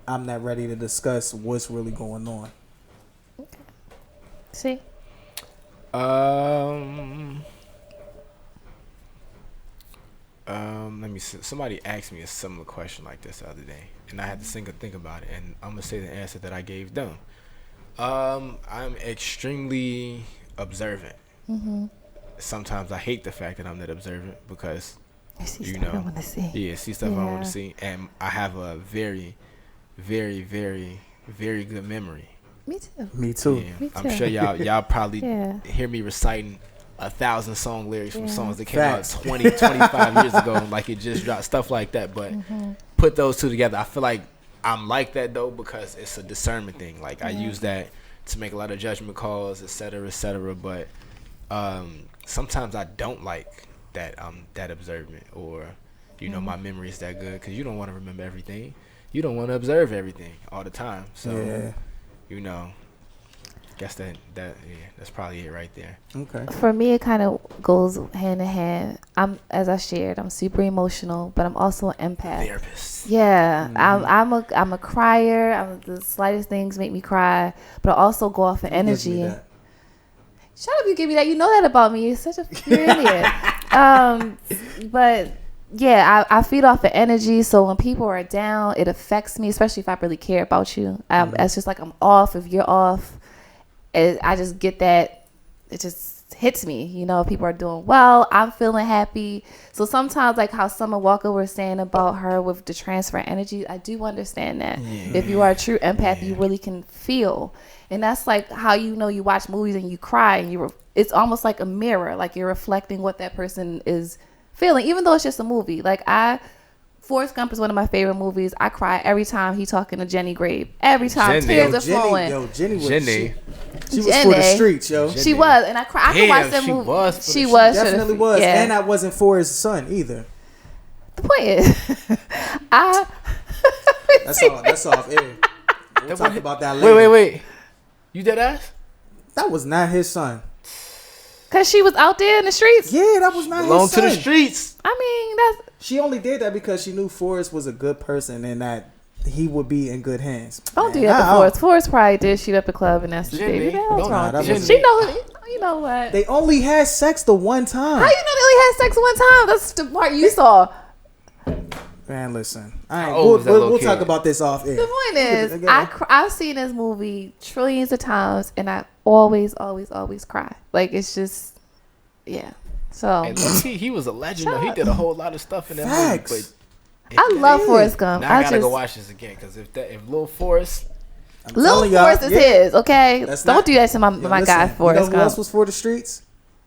I'm not ready to discuss what's really going on.
Okay. See?
Let me see. Somebody asked me a similar question like this the other day, and I had to think about it, and I'm gonna say the answer that I gave them. I'm extremely observant. Sometimes I hate the fact that I'm that observant because
I see stuff I want to see.
see stuff I want to see, and I have a very, very, very, very good memory.
Me too.
Me too.
Yeah,
Me
I'm
too.
sure y'all probably
Yeah.
hear me reciting 1,000 song lyrics from
Yeah.
songs that came
Facts.
out 20, 25 years ago, like it just dropped, stuff like that. But put those two together, I feel like I'm like that though because it's a discernment thing. Like I use that to make a lot of judgment calls, et cetera, et cetera. But sometimes I don't like that that observant, or my memory is that good because you don't want to remember everything. You don't want to observe everything all the time. So guess that's probably it right there.
Okay.
For me, it kind of goes hand in hand. As I shared, I'm super emotional, but I'm also an empath.
Therapist.
Yeah, I'm a crier. The slightest things make me cry, but I also go off of energy. Shut up! You give me that. You know that about me. You're such a idiot. But yeah, I feed off of energy. So when people are down, it affects me, especially if I really care about you. It's just like I'm off. If you're off, I just get that. It just hits me. If people are doing well, I'm feeling happy. So sometimes, like how Summer Walker was saying about her with the transfer energy, I do understand that. Yeah. If you are a true empath, you really can feel. And that's like how you watch movies and you cry and it's almost like a mirror, like you're reflecting what that person is feeling, even though it's just a movie. Like Forrest Gump is one of my favorite movies. I cry every time he talking to Jenny Grave. Every time tears are flowing.
Jenny was
Jenny.
She was for the streets, yo.
She was, and I cry. I can watch that movie. She
definitely was, and I wasn't Forrest's son either.
The point is,
That's off air. We'll talk about that later.
Wait. You dead ass?
That was not his son.
Cause she was out there in the streets.
Yeah, that was not
Belong
his son.
to the streets.
I mean,
She only did that because she knew Forrest was a good person and that he would be in good hands.
Don't do that to Forrest. Forrest probably did shoot up a club and that's his
Jenny,
baby. What's wrong?
She
You know what?
They only had sex the one time.
How you know they only had sex one time? That's the part you saw.
Man, listen. We'll talk about this off air.
The point is, I've seen this movie trillions of times, and I always cry. Like it's just, yeah. So
and he was a legend. Though. He did a whole lot of stuff in that movie. But
I love Forrest Gump.
Now I gotta go watch this again because if Lil Forrest
is his, okay. Don't do that to my guy Forrest Gump.
Who else was for the streets?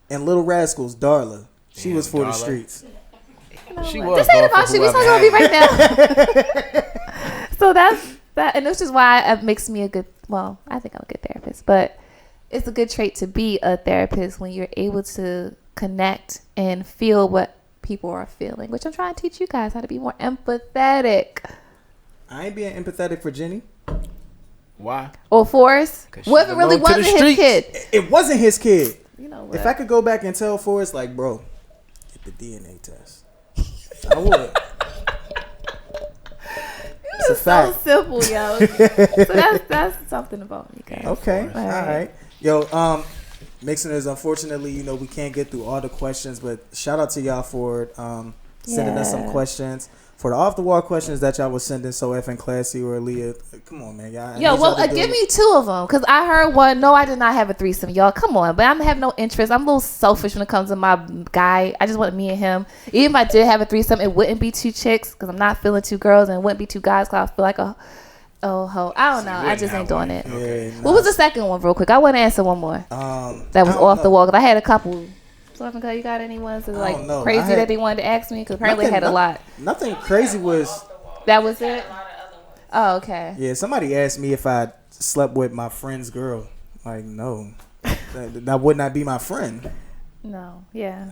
And Little Rascals, Darla. She was for the streets.
She was.
This ain't about you. We talking about me right now. So that's that, and this is why it makes me a good. Well, I think I'm a good therapist, but it's a good trait to be a therapist when you're able to connect and feel what people are feeling, which I'm trying to teach you guys how to be more empathetic.
I ain't being empathetic for Jenny.
Why?
Or Forrest? What if it really wasn't his kid?
It wasn't his kid.
You know what?
If I could go back and tell Forrest, like, bro, get the DNA test, I would. It's a fact.
So simple, yo. So that's something about me, guys.
Okay, all right. Yo, Mixing is unfortunately, we can't get through all the questions, but shout out to y'all for sending us some
Yeah.
questions. For the off the wall questions that y'all was sending so effing classy or Leah, come on, man, y'all. I
Yo,
need
well,
y'all to do
give
it.
me 2 of them, cause I heard one. No, I did not have a threesome, y'all. Come on, but I have no interest. I'm a little selfish when it comes to my guy. I just want me and him. Even if I did have a threesome, it wouldn't be 2 chicks, cause I'm not feeling 2 girls, and it wouldn't be 2 guys, cause I feel like a ho. I don't know. I just ain't doing it.
Yeah,
What was the second one, real quick? I want to answer one more. That was
I don't
off the
know.
wall, cause I had a couple. So, you got any ones that
I
like
don't know.
crazy
I had-
that they wanted to ask me? Cause apparently I had a lot.
Nothing crazy was.
That was it. Oh, okay.
Yeah, somebody asked me if I slept with my friend's girl. Like, no, that would not be my friend.
No. Yeah.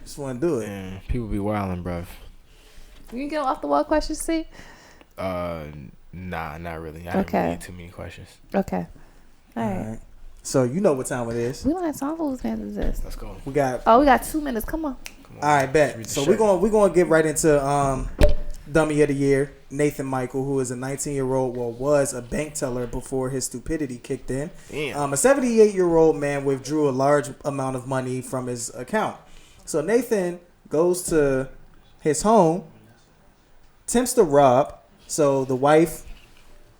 Just want to do it.
Man, people be wilding, bruv.
You can get off the wall questions, see?
Nah, not really. I
Okay.
didn't need too many questions.
Okay. All right.
All right. So you know what time it is.
We don't have time for whose man is this.
Let's go.
We got.
Oh, we got 2 minutes. Come on.
Come on.
All right,
Read
bet.
the
So
shirt.
we're gonna get right into Dummy of the Year, Nathan Michael, who is a 19-year-old, was a bank teller before his stupidity kicked in.
Damn.
A 78-year-old man withdrew a large amount of money from his account. So Nathan goes to his home, attempts to rob. So the wife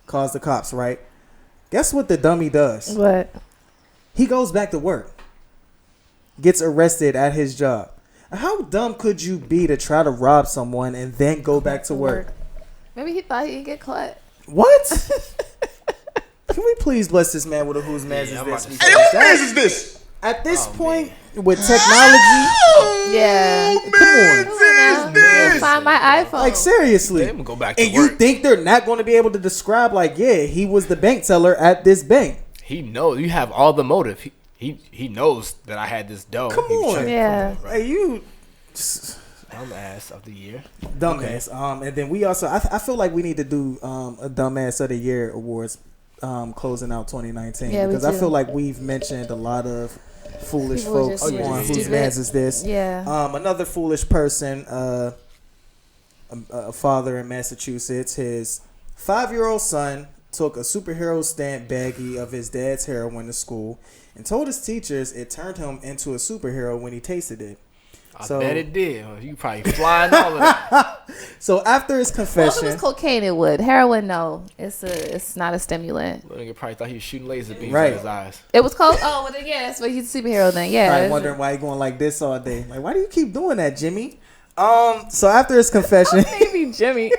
calls the cops, right? Guess what the dummy does?
What?
He goes back to work, gets arrested at his job. How dumb could you be to try to rob someone and then go back to work?
Maybe he thought he'd get caught.
What? Can we please bless this man with a whose man's
Yeah,
is
I'm
this?
about to
Because
say-
that-
is this?
At this point, with technology,
Yeah.
come on.
Can't find my iPhone.
Like, seriously.
They gonna go back to
And you
work.
think they're not going to be able to describe, like, yeah, he was the bank teller at this bank.
He knows. You have all the motive. He knows that I had this dough.
Come
He was
on.
trying-
Yeah.
Come on,
Hey, you
Dumbass of the year.
dumbass. And then we also, I feel like we need to do a dumbass of the year awards closing out 2019.
Yeah, we
because I
do.
feel like we've mentioned a lot of foolish
People
folks
just
on whose
stupid.
man's is this.
Yeah.
Another foolish person, a father in Massachusetts, his 5-year-old son took a superhero stamp baggie of his dad's heroin to school and told his teachers it turned him into a superhero when he tasted it.
I
So-
bet it did. You probably flying all of that.
So after his
Well, if
confession,
it was cocaine, it would. Heroin, no. It's not a stimulant.
Little nigga probably thought he was shooting laser beams
Right.
in his eyes.
It was coke. Oh, well, then, yeah, that's why he's a superhero then. Yeah.
probably wondering why he going like this all day. Like, why do you keep doing that, Jimmy? So after his confession,
Maybe Jimmy.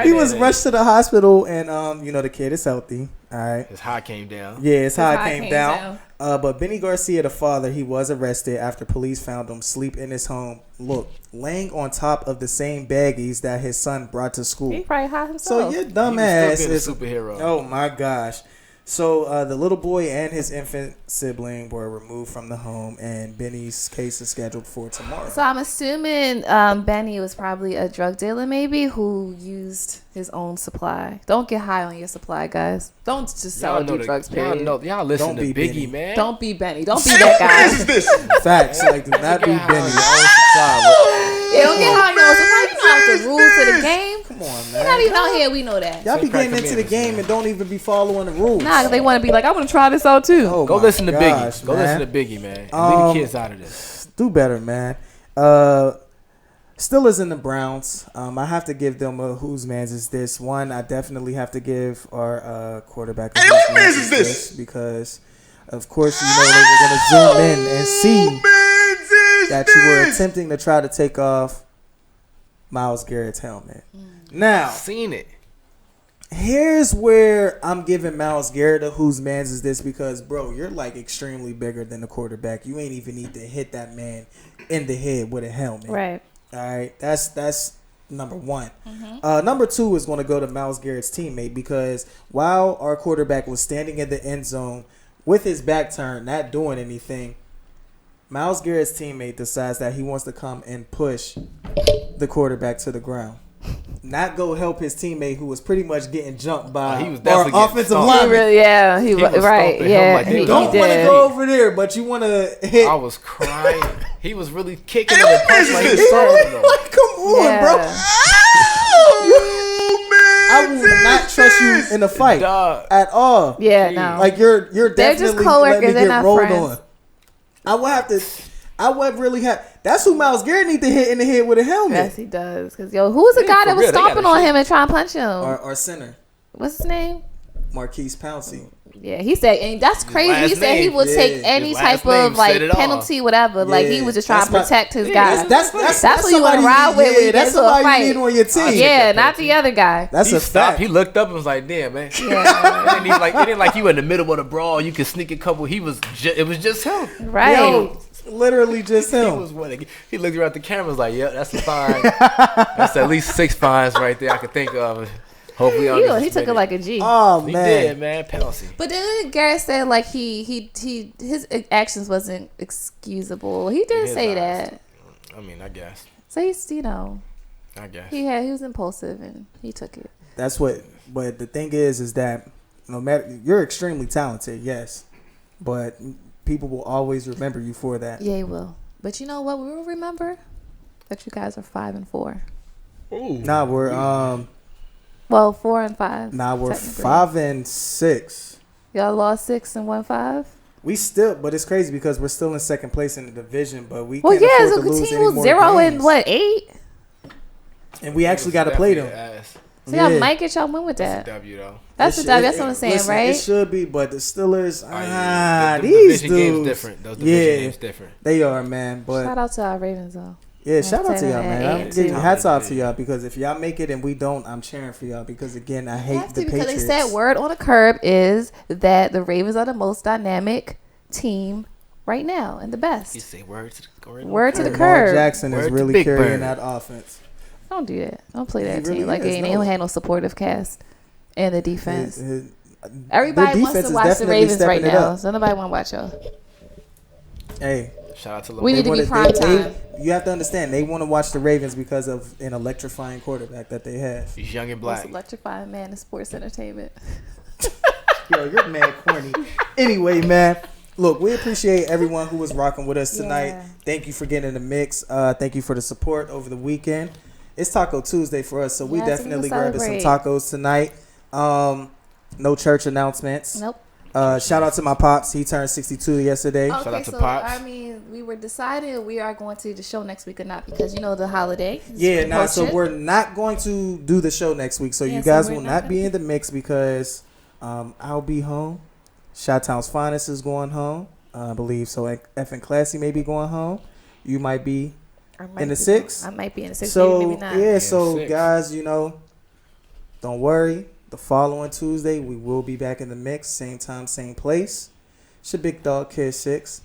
he was rushed to the hospital, and the kid is healthy. All right.
His high came down.
Yeah, it's how
His
it
high
came
came
down. But Benny Garcia, the father, he was arrested after police found him sleep in his home. Look, laying on top of the same baggies that his son brought to school.
He probably hot
So
himself.
your
He
dumb
was
ass
still being a
is
superhero.
Oh my gosh. So the little boy and his infant sibling were removed from the home, and Benny's case is scheduled for tomorrow.
So I'm assuming Benny was probably a drug dealer, maybe, who used his own supply. Don't get high on your supply, guys. Don't just sell or do drugs, period.
Y'all listen
Don't
to
be
Biggie,
Benny.
man.
Don't be Benny. Don't be that guy.
Facts, like do not be
Get high on
Benny.
your own supply.
Yeah, don't get high on your own supply. You know the rules to the game.
Come on,
You're not
man.
even out here. We know that.
Y'all be
Crack
getting into the
commandments,
game
man.
and don't even be following the rules.
Nah, 'cause they want to be like, I want to try this out too.
Oh
Go
my
listen to
gosh,
Biggie. Go
man.
listen to Biggie, man. And leave the kids out of this.
Do better, man. Steelers and the Browns. I have to give them a whose man's is this. One, I definitely have to give our quarterback a whose man's is this because, of course, you know they were going to zoom in and see that you were attempting to try to take off Myles Garrett's helmet. Now,
Seen it.
here's where I'm giving Myles Garrett a whose man's is this because, bro, you're like extremely bigger than the quarterback. You ain't even need to hit that man in the head with a helmet.
Right.
All right, that's number one. Number two is going to go to Myles Garrett's teammate because while our quarterback was standing in the end zone with his back turned, not doing anything, Myles Garrett's teammate decides that he wants to come and push the quarterback to the ground. Not go help his teammate who was pretty much getting jumped by
He was
our
definitely getting
offensive
stomped.
He
lineman.
really, yeah, he
was
right,
stomping him
yeah,
like they
he,
was
he
on
Don't want to
did.
go over there, but you want to hit.
I was crying. He was really kicking him and punching like he was
He
stomping him.
like, come on,
Yeah.
bro. I will not trust you in a fight
Dog.
at all.
Yeah, no.
Like you're
They're just
definitely
coworkers,
letting me
they're
get
not
rolled
friends.
on. I will have to. I would really have. That's who Myles Garrett need to hit in the head with a helmet.
Yes, he does. Because, yo, who was the guy
for
that was
real, they
stomping
gotta
on him and trying to punch him?
Or center.
What's his name?
Marquise Pouncey.
Yeah, he said, and that's crazy. He
last
said he
name.
would take
Yeah.
any
His
type
last name
of like
said it all.
penalty, whatever. Like he
Yeah.
was just trying to
That's
protect his
yeah,
guy.
That's
who you want to ride with when you
that's
get into a
somebody
fight.
you need on your team.
Yeah, not the other guy.
That's
He
a
stopped.
fact.
He looked up and was like, "Damn, man."
Yeah,
It ain't like you in the middle of the brawl. You could sneak a couple. It was just him.
right.
Yo, literally just
He
him.
was winning. He looked around the camera. Was like, "Yeah, that's a fine. That's at least 6 fines right there. I could think of." Hopefully,
He took it like a G.
Oh
he
man.
did, man. Penalty.
But then Garrett said like his actions wasn't excusable. He did
his
say
eyes.
that.
I mean, I guess.
So he's
I guess.
he was impulsive and he took it.
That's what. But the thing is that no matter you're extremely talented, yes, but people will always remember you for that.
Yeah, he will. But you know what? We will remember that you guys are 5-4.
Ooh.
Nah, we're
Well, 4 and 5.
Nah, we're
technically.
5-6.
Y'all lost 6 and won 5.
We still, but it's crazy because we're still in second place in the division, but we
Well,
can't
yeah,
afford
so
to lose
the
any
team was
more
0 and
games.
what 8.
And we actually got to play them.
Ass.
So y'all
Yeah.
might get y'all win with that.
W though.
That's
It
the
should-
W. That's what I'm saying,
listen,
right?
It should be, but the Steelers,
The
these
division games
dudes,
different. Those division
yeah,
games different.
they are, man. But
Shout out to our Ravens though.
yeah, shout out to
10
y'all,
and
man.
8
I'm
and
giving
2.
hats off to y'all because if y'all make it and we don't, I'm cheering for y'all because again, I
You
hate
have
the
to because
Patriots.
they said word on the curb is that the Ravens are the most dynamic team right now and the
You
best.
say word to the
Word to the
Lamar
curb.
Jackson
Word
is
to
really
Big
carrying
Bird.
that offense.
Don't do that. Don't play that
He really
team like
is,
they
no.
don't have no supportive cast and the defense.
His-
Everybody
their
wants
defense
to
is
watch the
definitely
Ravens right
stepping it
now,
up.
so nobody want to watch y'all.
Hey,
Shout out to
We
Lamar.
need to be
wanna-
prime time.
you have to understand, they want to watch the Ravens because of an electrifying quarterback that they have.
He's young and
Most
black.
electrifying man in sports entertainment.
Yo, you're mad corny. Anyway, man, look, we appreciate everyone who was rocking with us tonight.
Yeah.
Thank you for getting in the mix. Thank you for the support over the weekend. It's Taco Tuesday for us, so we
Yes, we
definitely
will
grabbing some
celebrate.
tacos tonight. No church announcements.
Nope.
Shout out to my pops. He turned 62 yesterday.
Shout
Okay,
out to
so
Pops.
I mean, we were deciding we are going to the show next week or not because you know the holiday. is
Yeah, nah, so
approaching.
we're not going to do the show next week. So
Yeah,
you
so
guys
we're
will
not
not
gonna
be in the mix because I'll be home. Chi-Town's Finest is going home. I believe so. F and Classy may be going home. You might be
I might
in the
be-
6.
I might be in the 6.
So
maybe not.
yeah, so
6.
guys, don't worry. The following Tuesday we will be back in the mix, same time, same place. It's your big dog, Kid 6.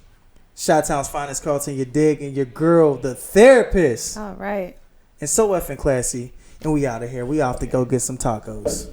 Chi-Town's Finest, Carlton, your dig, and your girl, the therapist,
All right.
and so F and Classy, and we out of here. We off to go get some tacos.